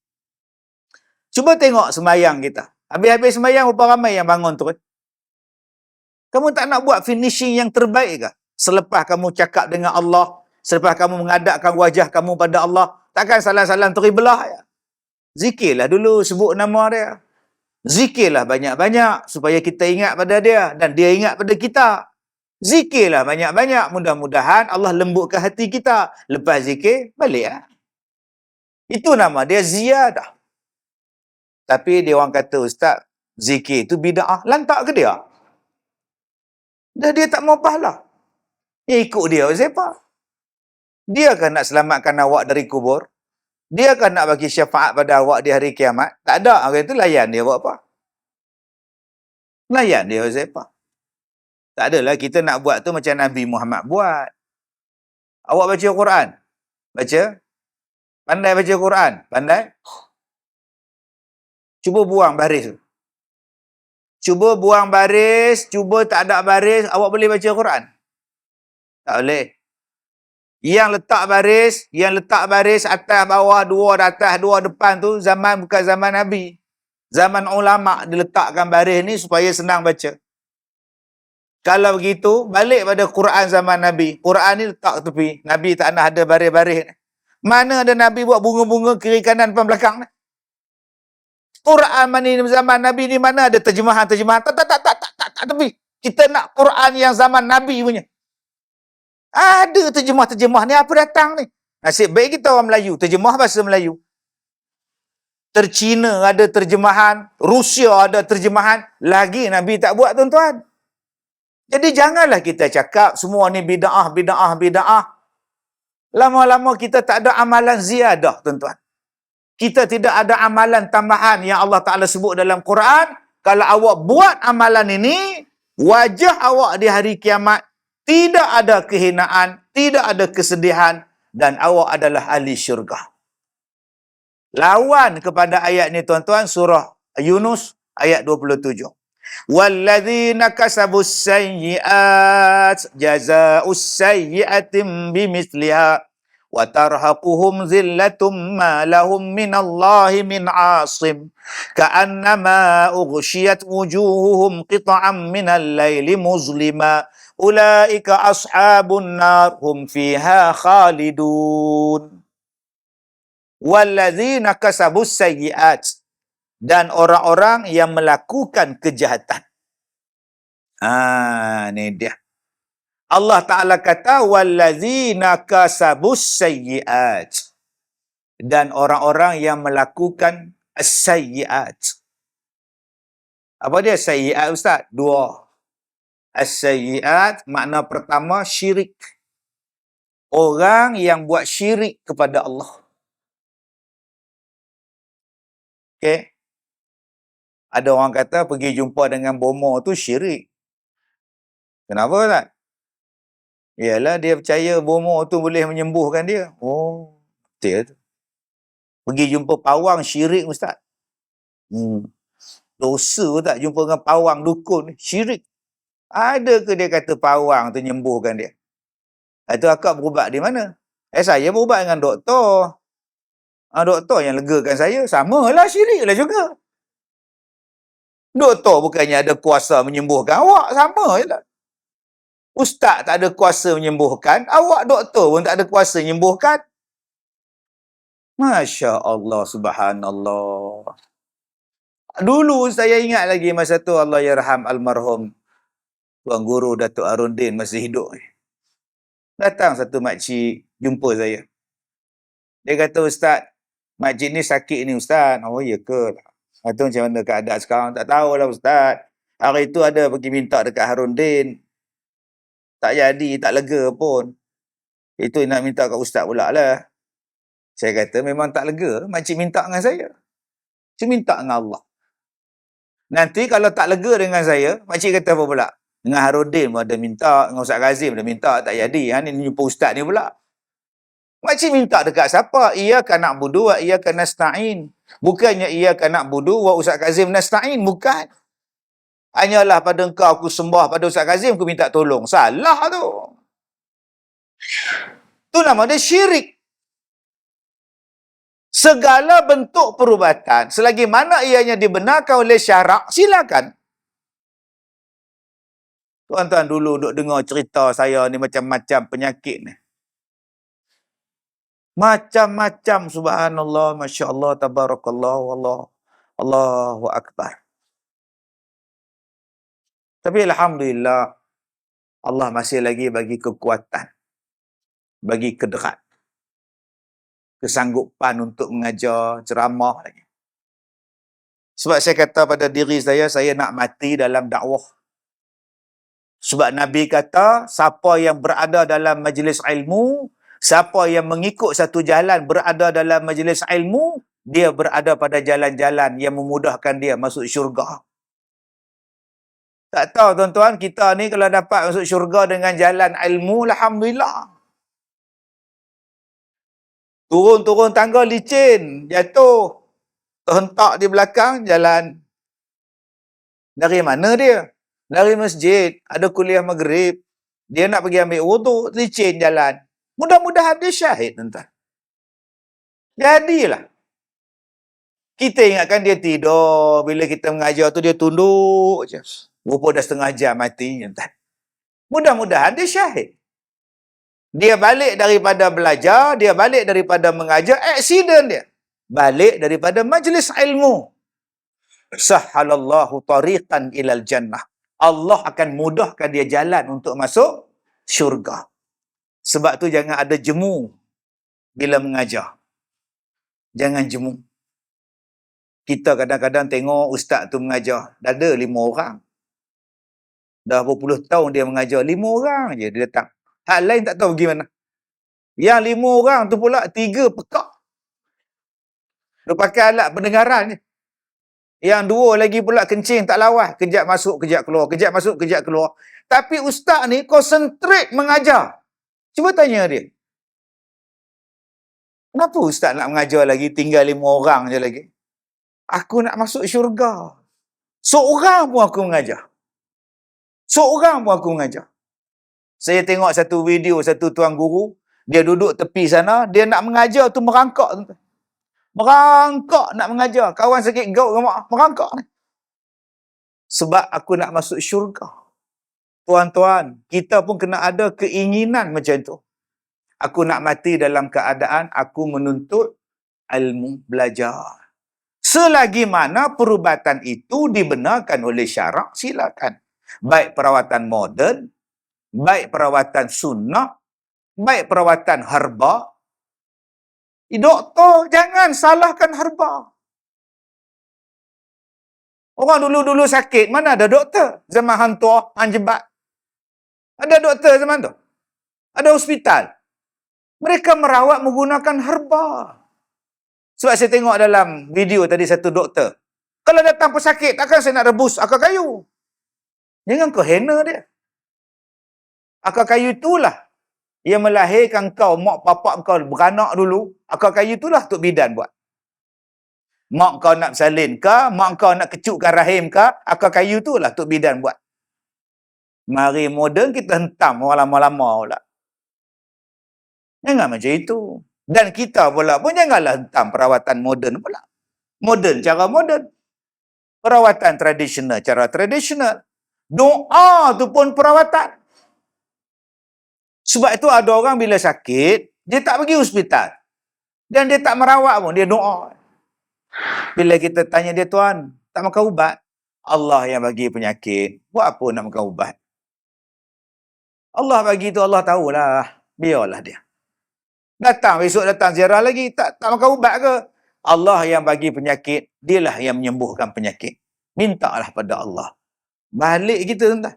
Cuba tengok semayang kita. Habis-habis semayang, berapa ramai yang bangun turun? Kamu tak nak buat finishing yang terbaik ke? Selepas kamu cakap dengan Allah, selepas kamu mengadapkan wajah kamu pada Allah, takkan salam-salam teribelah ya? Zikirlah dulu, sebut nama dia. Zikirlah banyak-banyak supaya kita ingat pada dia dan dia ingat pada kita. Zikirlah banyak-banyak, mudah-mudahan Allah lembutkan hati kita. Lepas zikir, balik lah. Itu nama dia ziyadah. Tapi dia orang kata, Ustaz, zikir itu bid'ah. Lantak ke dia? Dan dia tak mau pahala. Ya ikut dia, siapa? Dia kan nak selamatkan awak dari kubur? Dia kan nak bagi syafaat pada awak di hari kiamat? Tak ada. Orang itu layan dia buat apa? Layan dia siapa? Tak adalah kita nak buat tu macam Nabi Muhammad buat. Awak baca Quran? Baca? Pandai baca Quran? Pandai? Cuba buang baris. Cuba buang baris, cuba tak ada baris, awak boleh baca Quran? Tak boleh. Yang letak baris atas bawah, dua atas, dua depan tu zaman bukan zaman Nabi. Zaman ulama diletakkan baris ni supaya senang baca. Kalau begitu, balik pada Quran zaman Nabi. Quran ni letak tepi. Nabi tak nak ada baris-baris. Mana ada Nabi buat bunga-bunga kiri kanan depan belakang ni? Quran zaman Nabi ni mana ada terjemahan-terjemahan. Tak tepi. Kita nak Quran yang zaman Nabi punya. Ada terjemah-terjemah ni apa datang ni? Nasib baik kita orang Melayu. Terjemah bahasa Melayu. Tercina ada terjemahan. Rusia ada terjemahan. Lagi Nabi tak buat tuan-tuan. Jadi janganlah kita cakap semua ni bida'ah. Lama-lama kita tak ada amalan ziyadah tuan-tuan. Kita tidak ada amalan tambahan yang Allah Ta'ala sebut dalam Quran. Kalau awak buat amalan ini, wajah awak di hari kiamat tidak ada kehinaan, tidak ada kesedihan, dan awak adalah ahli syurga. Lawan kepada ayat ni tuan-tuan, surah Yunus ayat 27. Walladzina kasabus sayyi'at jazaa'us sayyi'atin bimithliha wa tarhaquhum zillatun ma lahum minallahi min 'asim ka'annama ughshiyat wujuhuhum qita'an minal laili muzlima ulaika ashabun nar hum fiha khalidun. Walladzina kasabus sayyi'at, dan orang-orang yang melakukan kejahatan. Ni dia. Allah Ta'ala kata, wallazina kasabus sayyi'at. Dan orang-orang yang melakukan as-sayyi'at. Apa dia sayyi'at, Ustaz? Dua. As-sayyi'at, makna pertama, syirik. Orang yang buat syirik kepada Allah. Okey? Ada orang kata pergi jumpa dengan bomo tu syirik. Kenapa, Ustaz? Yalah, dia percaya bomo tu boleh menyembuhkan dia. Oh, betul tu. Pergi jumpa pawang syirik, Ustaz. Dosa tak jumpa dengan pawang dukun, syirik. Ada ke dia kata pawang tu menyembuhkan dia? Itu akak berubat di mana? Saya berubat dengan doktor. Doktor yang legakan saya. Samalah, syirik lah juga. Doktor bukannya ada kuasa menyembuhkan awak. Sama je lah. Ustaz tak ada kuasa menyembuhkan. Awak doktor pun tak ada kuasa menyembuhkan. Masya Allah, subhanallah. Dulu saya ingat lagi masa tu Allah yarham almarhum Tuan Guru Datuk Arundin masih hidup. Datang satu makcik jumpa saya. Dia kata, Ustaz, makcik ni sakit ni, Ustaz. Oh, ya ke? Kata macam mana keadaan sekarang? Tak tahulah, Ustaz. Hari tu ada pergi minta dekat Harundin. Tak jadi, tak lega pun. Itu nak minta kat Ustaz pula lah. Saya kata, memang tak lega. Makcik minta dengan saya. Makcik minta dengan Allah. Nanti kalau tak lega dengan saya, makcik kata apa pula? Dengan Harundin pun ada minta, dengan Ustaz Kazim ada minta, tak jadi. Ni jumpa Ustaz ni pula. Makcik minta dekat siapa? Iyyaka na'budu wa iyyaka nasta'in. Bukannya iyyaka na'budu wa Ustaz Kazim nasta'in. Bukan. Hanyalah pada engkau aku sembah, pada Ustaz Kazim aku minta tolong. Salah tu. Tu nama dia syirik. Segala bentuk perubatan, selagi mana ianya dibenarkan oleh syarak, silakan. Tuan-tuan dulu duk dengar cerita saya ni macam-macam penyakit ni. Macam-macam, subhanallah, Masya Allah, tabarakallah, wallah, Allahu Akbar. Tapi Alhamdulillah, Allah masih lagi bagi kekuatan, bagi kederat, kesanggupan untuk mengajar, ceramah lagi. Sebab saya kata pada diri saya nak mati dalam dakwah. Sebab Nabi kata, siapa yang berada dalam majlis ilmu, siapa yang mengikut satu jalan berada dalam majlis ilmu, dia berada pada jalan-jalan yang memudahkan dia masuk syurga. Tak tahu tuan-tuan, kita ni kalau dapat masuk syurga dengan jalan ilmu, Alhamdulillah. Turun-turun tangga licin, jatuh. Terhentak di belakang jalan. Dari mana dia? Dari masjid, ada kuliah maghrib. Dia nak pergi ambil wuduk, licin jalan. Mudah-mudahan dia syahid, tuan-tuan. Jadilah. Kita ingatkan dia tidur. Bila kita mengajar tu, dia tunduk je. Rupa dah setengah jam mati, tuan-tuan. Mudah-mudahan dia syahid. Dia balik daripada belajar, dia balik daripada mengajar, aksiden dia. Balik daripada majlis ilmu. Sahhalallahu tariqan ilal jannah. Allah akan mudahkan dia jalan untuk masuk syurga. Sebab tu jangan ada jemu bila mengajar. Jangan jemu. Kita kadang-kadang tengok ustaz tu mengajar. Dah ada 5 orang. Dah berpuluh tahun dia mengajar. 5 orang je dia datang. Hal lain tak tahu pergi mana. Yang 5 orang tu pula 3 pekak. Dia pakai alat pendengaran je. Yang 2 lagi pula kencing tak lawas. Kejap masuk, kejap keluar. Kejap masuk, kejap keluar. Tapi ustaz ni konsentrate mengajar. Cuba tanya dia. Kenapa ustaz nak mengajar lagi? Tinggal 5 orang je lagi. Aku nak masuk syurga. Seorang pun aku mengajar. Seorang pun aku mengajar. Saya tengok satu video, satu tuan guru. Dia duduk tepi sana. Dia nak mengajar tu merangkak. Merangkak nak mengajar. Kawan sakit gaut dengan merangkak ni. Sebab aku nak masuk syurga. Tuan-tuan, kita pun kena ada keinginan macam tu. Aku nak mati dalam keadaan aku menuntut ilmu, belajar. Selagi mana perubatan itu dibenarkan oleh syarak, silakan. Baik perawatan moden, baik perawatan sunnah, baik perawatan herba. Doktor, jangan salahkan herba. Orang dulu-dulu sakit, mana ada doktor? Zaman hang tua, hang jebat. Ada doktor zaman tu? Ada hospital. Mereka merawat menggunakan herba. Sebab saya tengok dalam video tadi satu doktor. Kalau datang pesakit, takkan saya nak rebus akar kayu. Jangan kau hina dia. Akar kayu itulah yang melahirkan kau, mak bapak kau beranak dulu. Akar kayu itulah Tok Bidan buat. Mak kau nak bersalin ke, mak kau nak kecutkan rahim ke, akar kayu itulah Tok Bidan buat. Mari moden kita hentam orang lama-lama pula. Jangan macam itu. Dan kita pula pun janganlah hentam perawatan moden pula. Moden cara moden. Perawatan tradisional cara tradisional. Doa tu pun perawatan. Sebab itu ada orang bila sakit, dia tak pergi hospital. Dan dia tak merawat pun, dia doa. Bila kita tanya dia, Tuan, tak makan ubat? Allah yang bagi penyakit. Buat apa nak makan ubat? Allah bagi tu Allah tahulah. Biarlah dia. Besok datang ziarah lagi, tak makan ubat ke? Allah yang bagi penyakit, dialah yang menyembuhkan penyakit. Mintalah pada Allah. Balik kita, tuan-tuan.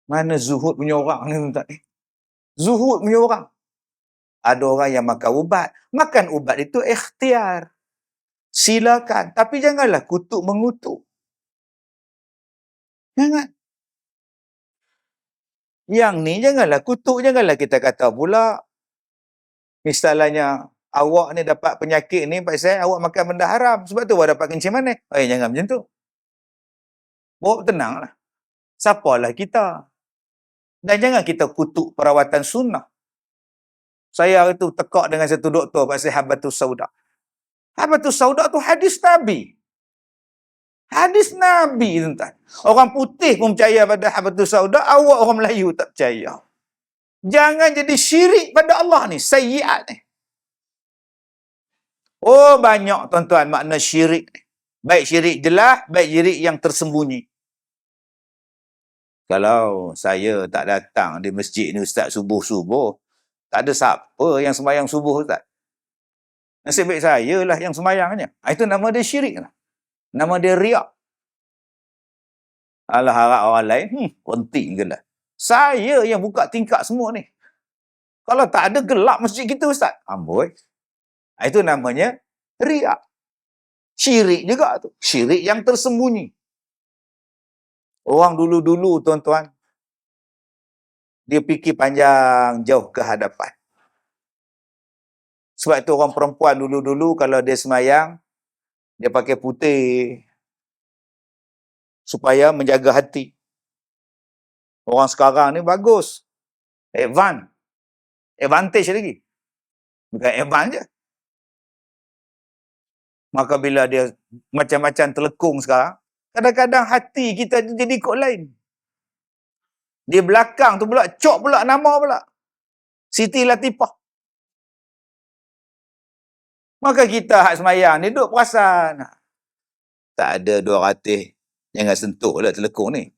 Mana zuhud punya orang ni, tuan-tuan? Zuhud punya orang. Ada orang yang makan ubat. Makan ubat itu ikhtiar. Silakan. Tapi janganlah kutuk mengutuk. Jangan. Yang ni janganlah kutuk. Janganlah kita kata pula. Misalnya, awak ni dapat penyakit ni, pasal awak makan benda haram. Sebab tu awak dapat kencing manis. Jangan macam tu. Bawa tenanglah. Siapalah kita. Dan jangan kita kutuk perawatan sunnah. Saya itu tekak dengan satu doktor pasal Habatus Sauda. Habatus Sauda tu hadis Nabi. Hadis Nabi, tuan-tuan. Orang putih pun percaya pada Habatus Sauda, awak orang Melayu tak percaya. Jangan jadi syirik pada Allah ni, sayyiat ni. Oh, banyak tuan-tuan makna syirik ni. Baik syirik jelas, baik syirik yang tersembunyi. Kalau saya tak datang di masjid ni Ustaz subuh-subuh, tak ada siapa yang sembahyang subuh Ustaz. Nasib baik saya lah yang sembahyangnya. Itu nama dia syirik lah. Nama dia riak. Alah harap orang lain, penting ke lah. Saya yang buka tingkap semua ni. Kalau tak ada gelap masjid kita Ustaz. Amboi. Itu namanya riak. Syirik juga tu. Syirik yang tersembunyi. Orang dulu-dulu tuan-tuan, dia fikir panjang jauh ke hadapan. Sebab itu orang perempuan dulu-dulu kalau dia semayang, dia pakai putih supaya menjaga hati. Orang sekarang ni bagus. Advantage lagi. Bukan advance je. Maka bila dia macam-macam telekung sekarang, kadang-kadang hati kita jadi kod lain. Di belakang tu pula, cok pula nama pula. Siti Latifah. Maka kita hak semayang ni duduk perasan. Tak ada 200. Jangan sentuh lah telekung ni.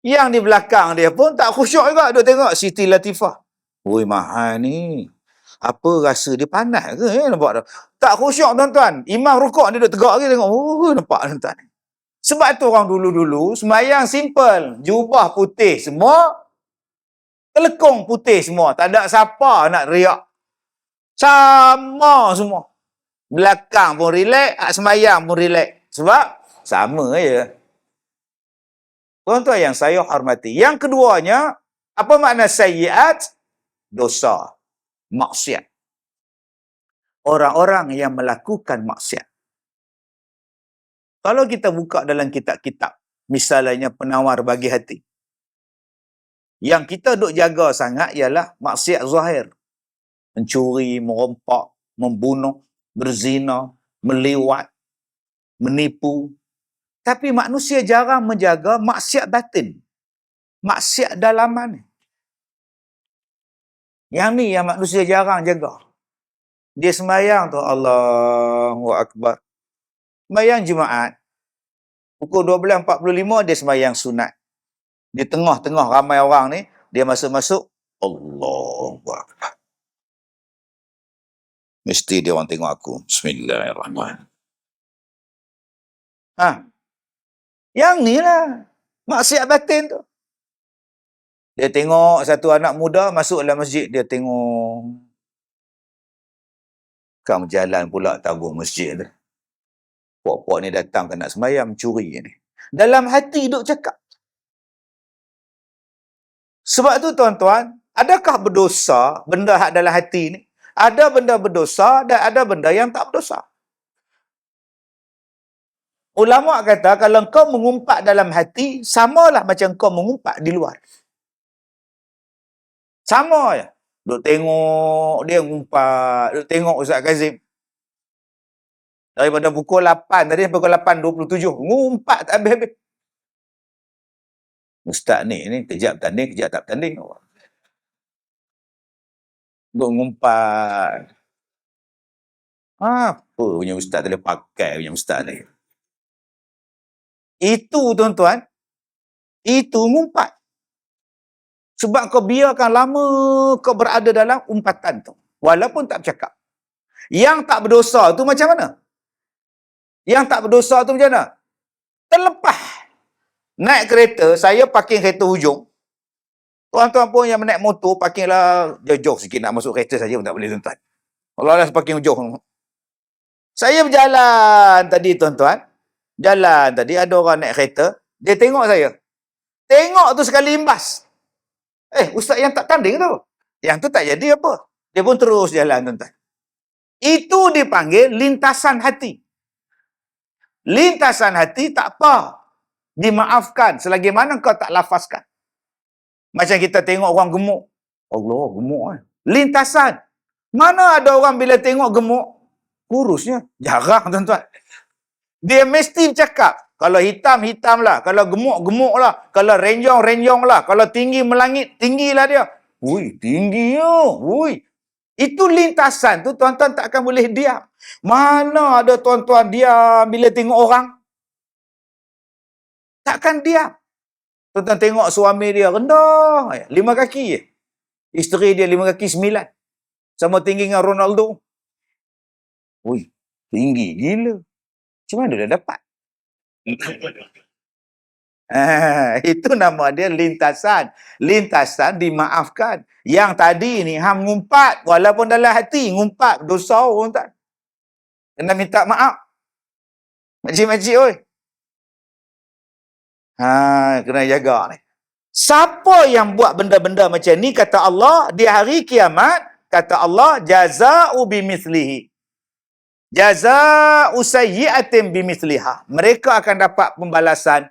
Yang di belakang dia pun tak khusyuk juga. Duduk tengok Siti Latifah. Oi, mahal ni. Apa rasa dia panas ke? Nampak tak? Tak khusyuk tuan-tuan. Imam rukuk dia duduk tegak lagi tengok. Oh, nampak tuan-tuan. Sebab tu orang dulu-dulu semayang simple. Jubah putih semua. Telekung putih semua. Tak ada siapa nak riak. Sama semua. Belakang pun relax, semayang pun relax. Sebab sama je. Tuan-tuan yang saya hormati. Yang keduanya, apa makna sayyiat? Dosa. Maksiat. Orang-orang yang melakukan maksiat. Kalau kita buka dalam kitab-kitab, misalnya penawar bagi hati. Yang kita duk jaga sangat ialah maksiat zahir. Mencuri, merompak, membunuh, berzina, meliwat, menipu. Tapi manusia jarang menjaga maksiat batin. Maksiat dalaman. Yang ni yang manusia jarang jaga. Dia sembahyang tu, Allahu Akbar. Sembahyang Jumaat, pukul 12.45 dia sembahyang sunat. Di tengah-tengah ramai orang ni, dia masuk-masuk, Allahu Akbar. Mesti dia orang tengok aku. Bismillahirrahmanirrahim. Yang ni lah maksiat batin tu. Dia tengok satu anak muda masuk dalam masjid, dia tengok. Kamu jalan pula tabung masjid tu. Puak-puak ni datang ke nak sembahyang, mencuri ni. Dalam hati duk cakap. Sebab tu tuan-tuan, adakah berdosa benda hak dalam hati ni? Ada benda berdosa dan ada benda yang tak berdosa. Ulama kata kalau kau mengumpat dalam hati, samalah macam kau mengumpat di luar. Sama je. Duk tengok dia ngumpat, duk tengok Ustaz Kazim. Daripada pukul 8 tadi sampai pukul 8.27, ngumpat tak habis-habis. Ustaz ni kejap tanding, kejap tak tanding. Duk ngumpat. Apa punya ustaz boleh pakai punya ustaz ni? Itu tuan-tuan, itu ngumpat. Sebab kau biarkan lama kau berada dalam umpatan tu. Walaupun tak bercakap. Yang tak berdosa tu macam mana? Yang tak berdosa tu macam mana? Terlepas. Naik kereta, saya parking kereta hujung. Tuan-tuan pun yang naik motor, parkinglah jauh-jauh sikit nak masuk kereta saja pun tak boleh tuan-tuan. Allah parking hujung. Saya berjalan tadi tuan-tuan. Jalan tadi ada orang naik kereta. Dia tengok saya. Tengok tu sekali imbas. Ustaz yang tak tanding tu. Yang tu tak jadi apa. Dia pun terus jalan tuan-tuan. Itu dipanggil lintasan hati. Lintasan hati tak apa. Dimaafkan selagi mana kau tak lafazkan. Macam kita tengok orang gemuk. Allah, gemuk kan. Lintasan. Mana ada orang bila tengok gemuk, kurusnya? Jarang tuan-tuan. Dia mesti bercakap. Kalau hitam, hitam lah. Kalau gemuk, gemuk lah. Kalau renjong, renjong lah. Kalau tinggi melangit, tinggilah dia. Ui, tinggi yo. Ui. Itu lintasan tu tuan-tuan tak akan boleh diam. Mana ada tuan-tuan diam bila tengok orang? Takkan diam. Tuan-tuan tengok suami dia rendah. 5 kaki je. Isteri dia 5 kaki 9. Sama tinggi dengan Ronaldo. Ui, tinggi gila. Macam mana dia dapat? Itu nama dia lintasan. Lintasan dimaafkan. Yang tadi ni hang ngumpat walaupun dalam hati ngumpat dosa orang tak. Kena minta maaf. Makcik-makcik oi. Kena jaga ni. Siapa yang buat benda-benda macam ni kata Allah di hari kiamat, kata Allah jaza'u bimithlihi. Jaza'u sayyi'atin bimithliha. Mereka akan dapat pembalasan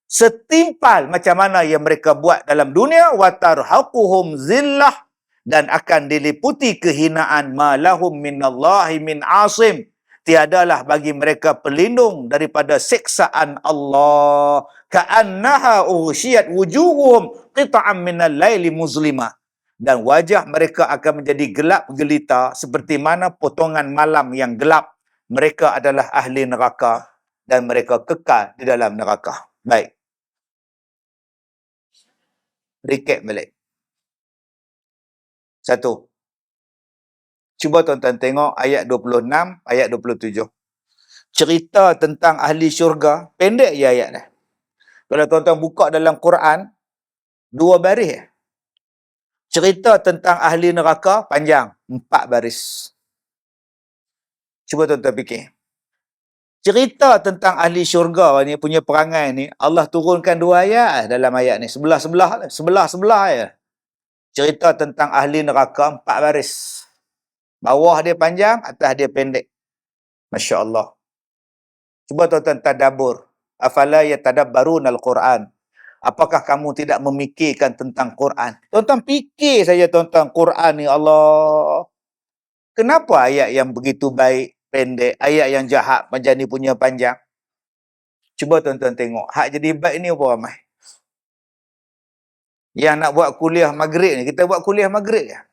setimpal macam mana yang mereka buat dalam dunia, wa tarhaquhum zillah, dan akan diliputi kehinaan, ma lahum minallahi min asim. Tiadalah bagi mereka pelindung daripada siksaan Allah. Ka'annaha ughsyiyat wujuhum qita'an minal laili muzlimah. Dan wajah mereka akan menjadi gelap gelita seperti mana potongan malam yang gelap. Mereka adalah ahli neraka dan mereka kekal di dalam neraka. Baik. Recap balik. 1. Cuba tuan-tuan tengok ayat 26, ayat 27. Cerita tentang ahli syurga, pendek je ayat dah. Kalau tuan-tuan buka dalam Quran, 2 baris. Cerita tentang ahli neraka, panjang, 4 baris. Cuba tuan-tuan fikir. Cerita tentang ahli syurga ni punya perangai ni, Allah turunkan 2 ayat dalam ayat ni. Sebelah-sebelah ya. Cerita tentang ahli neraka, 4 baris. Bawah dia panjang, atas dia pendek. Masya Allah. Cuba tuan-tuan tadabbur. Afala yatadabbarun al-Quran. Apakah kamu tidak memikirkan tentang Quran? Tuan-tuan fikir saja tuan-tuan Quran ni, Allah. Kenapa ayat yang begitu baik, pendek, ayat yang jahat macam ni punya panjang? Cuba tuan-tuan tengok. Hak jadi baik ni apa ramai? Yang nak buat kuliah maghrib ni, kita buat kuliah maghrib ya.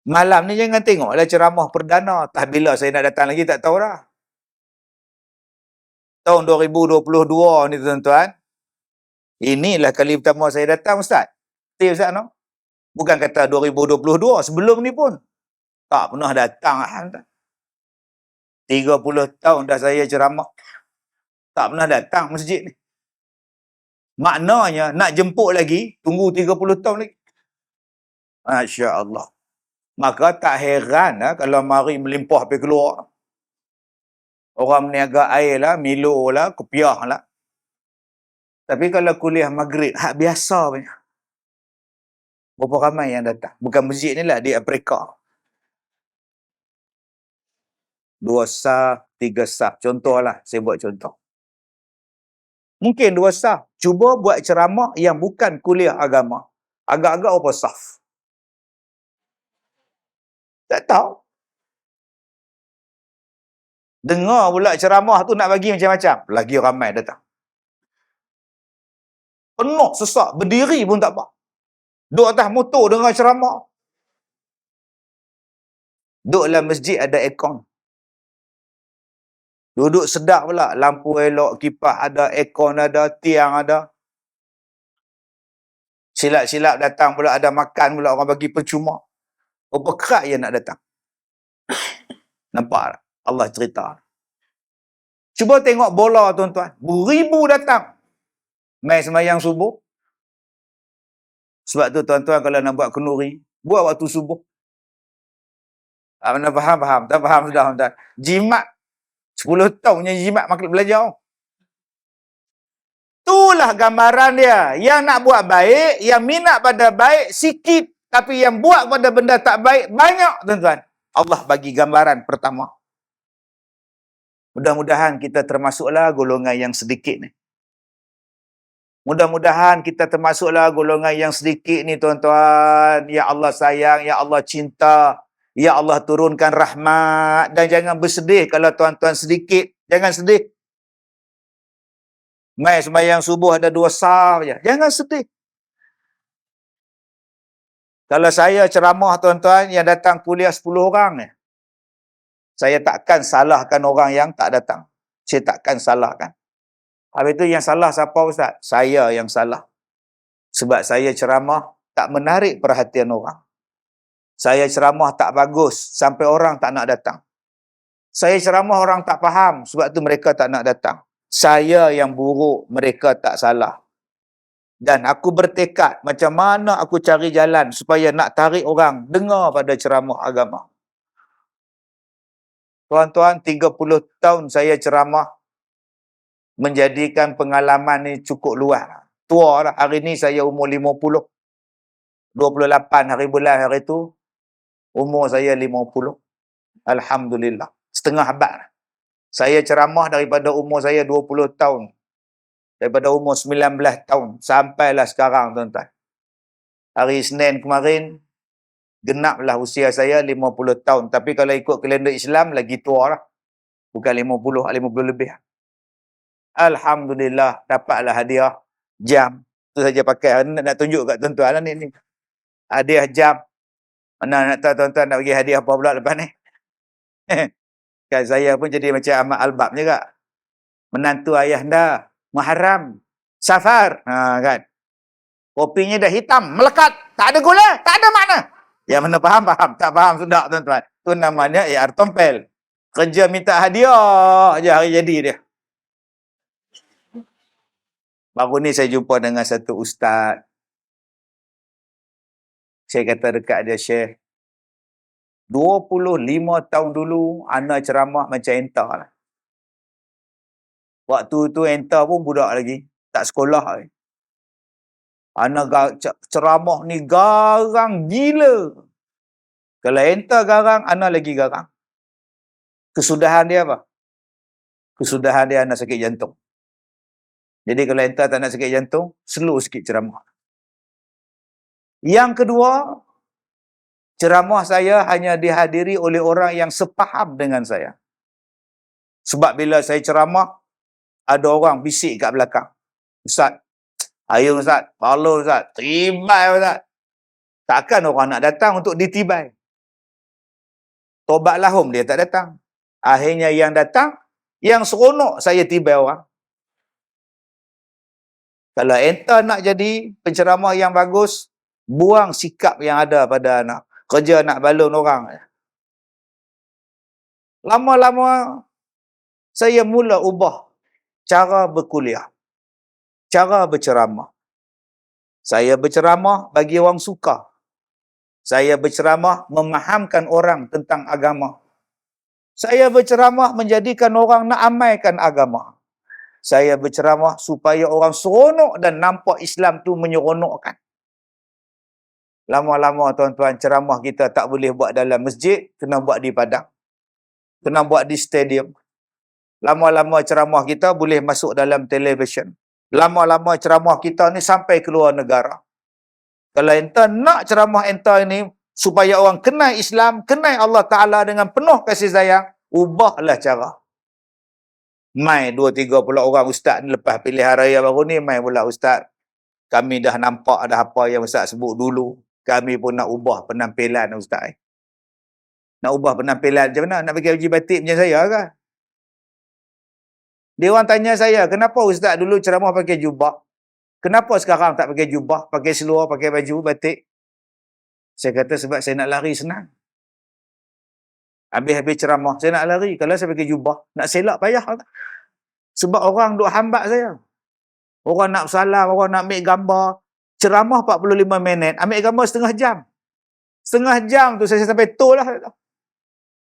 Malam ni jangan tengoklah ceramah perdana. Tah bila saya nak datang lagi tak tahu dah. Tahun 2022 ni tuan-tuan. Inilah kali pertama saya datang Ustaz. Betul Ustaz no? Bukan kata 2022, sebelum ni pun. Tak pernah datang. 30 tahun dah saya ceramah. Tak pernah datang masjid ni. Maknanya nak jemput lagi, tunggu 30 tahun lagi. Masya Allah. Maka tak heran lah kalau mari melimpah pergi keluar. Orang meniaga air lah, Milo lah, kopiah lah. Tapi kalau kuliah maghrib, hak biasa punya. Berapa ramai yang datang? Bukan masjid ni lah, di Afrika. 2 sah, 3 sah. Contohlah, saya buat contoh. Mungkin 2 sah. Cuba buat ceramah yang bukan kuliah agama. Agak-agak apa saf? Tak tahu. Dengar pula ceramah tu nak bagi macam-macam. Lagi ramai datang. Penuh sesak. Berdiri pun tak apa. Duduk atas motor dengar ceramah. Duduk dalam masjid ada aircon. Duduk sedap pula. Lampu elok, kipas ada, aircon ada, tiang ada. Silap-silap datang pula ada makan pula. Orang bagi percuma. Berapa kerat yang nak datang. Nampak tak? Allah cerita. Cuba tengok bola tuan-tuan. Beribu datang. Mai semayang subuh. Sebab tu tuan-tuan kalau nak buat kenduri, buat waktu subuh. Mana faham? Tak faham sudah tuan. Jimat 10 tahun punya jimat maklum belajar. Itulah gambaran dia. Yang nak buat baik, yang minat pada baik sikit, tapi yang buat pada benda tak baik banyak tuan-tuan. Allah bagi gambaran pertama. Mudah-mudahan kita termasuklah golongan yang sedikit ni. Mudah-mudahan kita termasuklah golongan yang sedikit ni tuan-tuan. Ya Allah sayang, Ya Allah cinta, Ya Allah turunkan rahmat. Dan jangan bersedih kalau tuan-tuan sedikit. Jangan sedih. Mai sembahyang subuh ada 2 sah je. Jangan sedih. Kalau saya ceramah tuan-tuan yang datang kuliah 10 orang ni, saya takkan salahkan orang yang tak datang. Saya takkan salahkan. Habis itu yang salah siapa Ustaz? Saya yang salah. Sebab saya ceramah tak menarik perhatian orang. Saya ceramah tak bagus sampai orang tak nak datang. Saya ceramah orang tak faham sebab tu mereka tak nak datang. Saya yang buruk, mereka tak salah. Dan aku bertekad macam mana aku cari jalan supaya nak tarik orang dengar pada ceramah agama. Tuan-tuan, 30 tahun saya ceramah menjadikan pengalaman ni cukup luas. Tua lah. Hari ni saya umur 50. 28 hari bulan hari tu, umur saya 50. Alhamdulillah. Setengah abad. Saya ceramah daripada umur saya 20 tahun. Daripada umur 19 tahun. Sampailah sekarang, tuan-tuan. Hari Isnin kemarin, genaplah usia saya 50 tahun. Tapi kalau ikut kalender Islam, lagi tua lah. Bukan 50, 50 lebih. Alhamdulillah, dapatlah hadiah jam. Itu saja pakai. Nak tunjuk kat tuan-tuan lah ni. Hadiah jam. Mana nak tahu tuan-tuan nak bagi hadiah apa pula lepas ni? Kan saya pun jadi macam Ahmad Albab juga. Menantu ayah anda, Muharram, Safar. Kan? Kopinya dah hitam, melekat. Tak ada gula, tak ada makna. Yang mana faham. Tak faham sudah tuan-tuan. Itu namanya AR Tompel. Kerja minta hadiah je hari jadi dia. Baru ni saya jumpa dengan satu ustaz. Saya kata dekat dia, Syekh, 25 tahun dulu, ana ceramah macam entah lah. Waktu tu entah pun budak lagi. Tak sekolah lagi. Ana ceramah ni garang gila. Kalau entah garang, ana lagi garang. Kesudahan dia apa? Kesudahan dia ana sakit jantung. Jadi kalau entah tak nak sakit jantung, slow sikit ceramah. Yang kedua, ceramah saya hanya dihadiri oleh orang yang sepaham dengan saya. Sebab bila saya ceramah, ada orang bisik kat belakang. Ustaz, ayo Ustaz, follow Ustaz, tibai Ustaz. Takkan orang nak datang untuk ditibai. Tobat lahum dia tak datang. Akhirnya yang datang, yang seronok saya tiba orang. Kalau enta nak jadi penceramah yang bagus, buang sikap yang ada pada anak. Kerja nak balun orang. Lama-lama, saya mula ubah cara berkuliah. Cara berceramah. Saya berceramah bagi orang suka. Saya berceramah memahamkan orang tentang agama. Saya berceramah menjadikan orang nak amalkan agama. Saya berceramah supaya orang seronok dan nampak Islam tu menyeronokkan. Lama-lama tuan-tuan, ceramah kita tak boleh buat dalam masjid, kena buat di padang. Kena buat di stadium. Lama-lama ceramah kita boleh masuk dalam televisyen. Lama-lama ceramah kita ni sampai keluar negara. Kalau enta nak ceramah enta ini supaya orang kenal Islam, kenal Allah Ta'ala dengan penuh kasih sayang, ubahlah cara. Mai 2-3 pula orang ustaz ni lepas pilihan raya baru ni, mai pula ustaz. Kami dah nampak dah apa yang ustaz sebut dulu. Kami pun nak ubah penampilan ustaz. Nak ubah penampilan macam mana? Nak pakai baju batik macam saya kan? Dia orang tanya saya, kenapa ustaz dulu ceramah pakai jubah? Kenapa sekarang tak pakai jubah, pakai seluar, pakai baju batik? Saya kata sebab saya nak lari senang. Habis-habis ceramah, saya nak lari. Kalau saya pakai jubah, nak selak payah. Sebab orang duk hambat saya. Orang nak salam, orang nak ambil gambar. Ceramah 45 minit, ambil gambar setengah jam. Setengah jam tu saya sampai tol lah.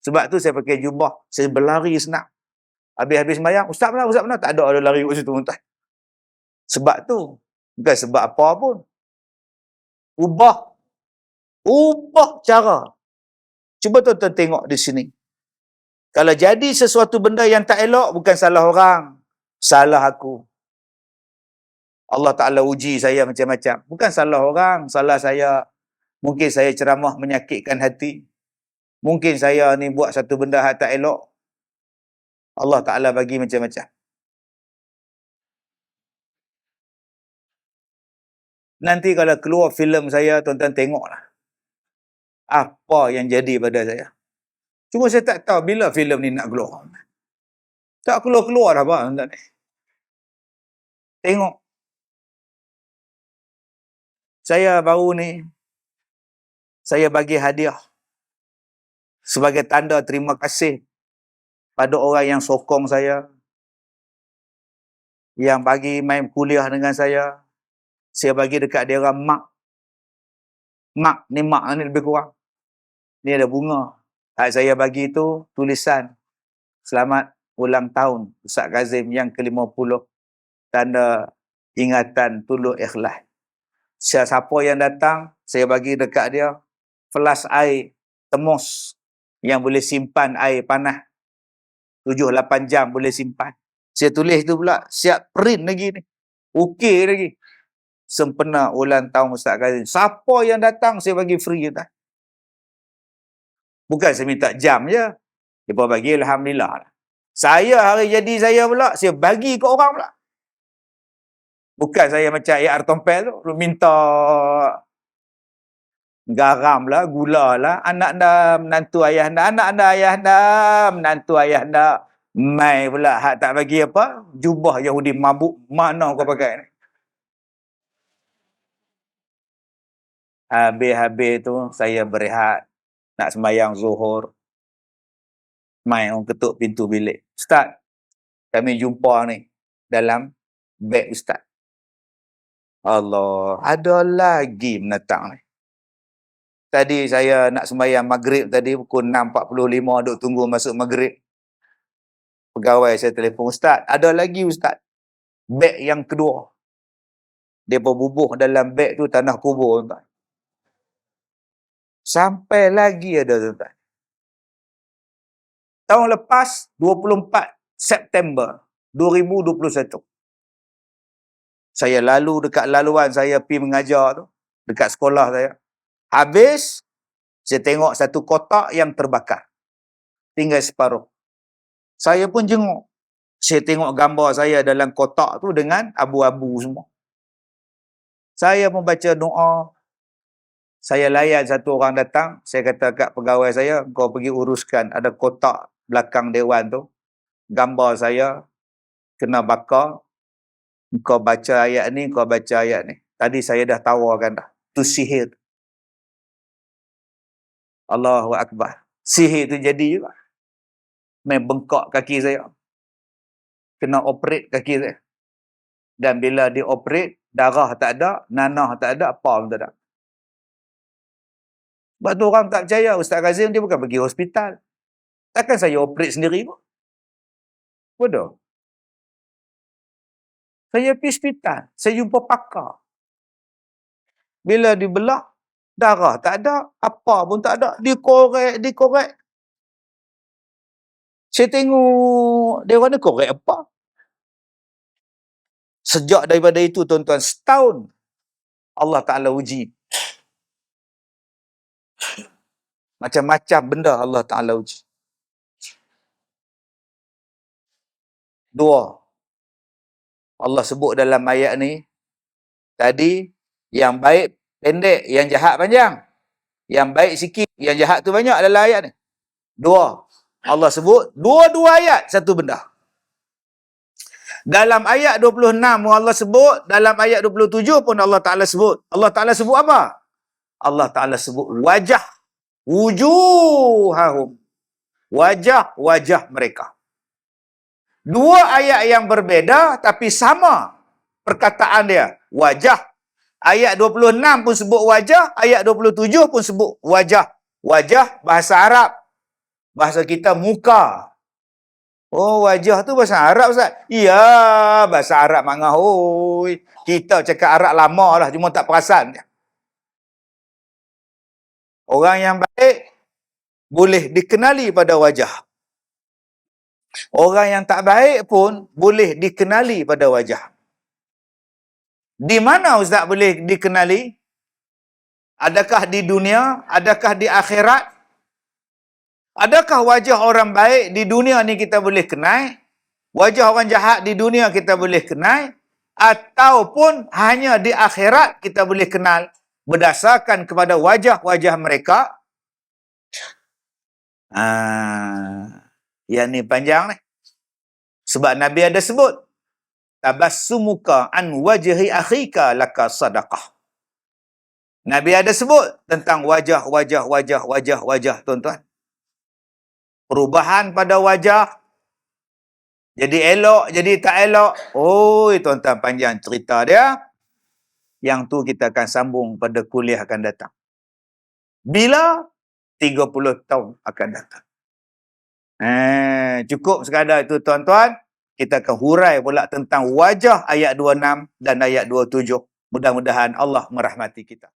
Sebab tu saya pakai jubah. Saya berlari senang. Habis-habis sembahyang, ustaz mana? Tak ada lari kat situ. Sebab tu. Bukan sebab apa pun. Ubah cara. Cuba tuan-tuan tengok di sini. Kalau jadi sesuatu benda yang tak elok, bukan salah orang. Salah aku. Allah Ta'ala uji saya macam-macam. Bukan salah orang, salah saya. Mungkin saya ceramah menyakitkan hati. Mungkin saya ni buat satu benda yang tak elok. Allah Ta'ala bagi macam-macam. Nanti kalau keluar filem saya, tuan-tuan tengoklah. Apa yang jadi pada saya. Cuma saya tak tahu bila filem ni nak keluar. Tak keluar-keluar dah, tuan-tuan. Tengok. Saya baru ni, saya bagi hadiah sebagai tanda terima kasih pada orang yang sokong saya, yang bagi main kuliah dengan saya. Saya bagi dekat dia orang mak ni lebih kurang. Ni ada bunga. Saya bagi tu tulisan, selamat ulang tahun Ustaz Kazim yang ke-50. Tanda ingatan tulus ikhlas. Siapa yang datang, saya bagi dekat dia flas air temus yang boleh simpan air panas 7-8 jam boleh simpan. Saya tulis tu pula, siap print lagi ni. Okey lagi. Sempena ulang tahun Ustaz Kazim. Siapa yang datang, saya bagi free kita. Bukan saya minta jam je. Dia pun bagi, alhamdulillah. Saya hari jadi saya pula, saya bagi ke orang pula. Bukan saya macam AR Tompel tu, minta garam lah, gula lah, anak anda, menantu ayah anda, anak anda, ayah anda, menantu ayah anda. Mai pula, hak tak bagi apa? Jubah Yahudi mabuk, mana kau pakai ni? Habis-habis tu, saya berehat, nak sembahyang zuhur. Mai orang ketuk pintu bilik. Ustaz, kami jumpa ni dalam beg Ustaz. Allah, ada lagi menatang ni. Tadi saya nak sembahyang maghrib tadi, pukul 6.45, duk tunggu masuk maghrib. Pegawai saya telefon, Ustaz, ada lagi Ustaz. Beg yang kedua. Dia berbubuh dalam beg tu tanah kubur, Ustaz. Sampai lagi ada, Ustaz. Tahun lepas, 24 September 2021. Saya lalu dekat laluan saya pergi mengajar tu, dekat sekolah saya. Habis, saya tengok satu kotak yang terbakar. Tinggal separuh. Saya pun jenguk. Saya tengok gambar saya dalam kotak tu dengan abu-abu semua. Saya membaca doa. Saya layan satu orang datang, saya kata kat pegawai saya, kau pergi uruskan, ada kotak belakang dewan tu, gambar saya, kena bakar, kau baca ayat ni, kau baca ayat ni. Tadi saya dah tawarkan dah. Tu sihir. Allahu Akbar. Sihir tu jadi juga. Main bengkak kaki saya. Kena operate kaki saya. Dan bila dia operate, darah tak ada, nanah tak ada, apa pun tak ada. Sebab tu orang tak percaya, Ustaz Kazim dia bukan pergi hospital. Takkan saya operate sendiri pun. Bodoh. Saya pergi hospital, saya jumpa pakar. Bila dibelah, darah tak ada, apa pun tak ada, dikorek. Saya tengok, dia mana korek apa? Sejak daripada itu, tuan-tuan, setahun Allah Ta'ala uji. Macam-macam benda Allah Ta'ala uji. 2. Allah sebut dalam ayat ni, tadi, yang baik pendek, yang jahat panjang. Yang baik sikit, yang jahat tu banyak dalam ayat ni. 2. Allah sebut, dua-dua ayat, satu benda. Dalam ayat 26 Allah sebut, dalam ayat 27 pun Allah Ta'ala sebut. Allah Ta'ala sebut apa? Allah Ta'ala sebut wajah. Wujuhahum. Wajah-wajah mereka. 2 ayat yang berbeza tapi sama perkataan dia. Wajah. Ayat 26 pun sebut wajah, ayat 27 pun sebut wajah. Wajah bahasa Arab. Bahasa kita muka. Oh, wajah tu bahasa Arab, Ustaz? Ya, bahasa Arab mangah. Oi. Kita cakap Arab lama lah, cuma tak perasan. Orang yang baik boleh dikenali pada wajah. Orang yang tak baik pun boleh dikenali pada wajah. Di mana Ustaz boleh dikenali? Adakah di dunia? Adakah di akhirat? Adakah wajah orang baik di dunia ni kita boleh kenal? Wajah orang jahat di dunia kita boleh kenal? Ataupun hanya di akhirat kita boleh kenal berdasarkan kepada wajah-wajah mereka? Yang ni panjang ni. Sebab Nabi ada sebut, tabassumuka an wajhi akhika laka sadaqah. Nabi ada sebut tentang wajah, tuan-tuan. Perubahan pada wajah, jadi elok, jadi tak elok. Oi, tuan-tuan, panjang cerita dia. Yang tu kita akan sambung pada kuliah akan datang. Bila? 30 tahun akan datang. Cukup sekadar itu, tuan-tuan. Kita akan hurai pula tentang wajah ayat 26 dan ayat 27. Mudah-mudahan Allah merahmati kita.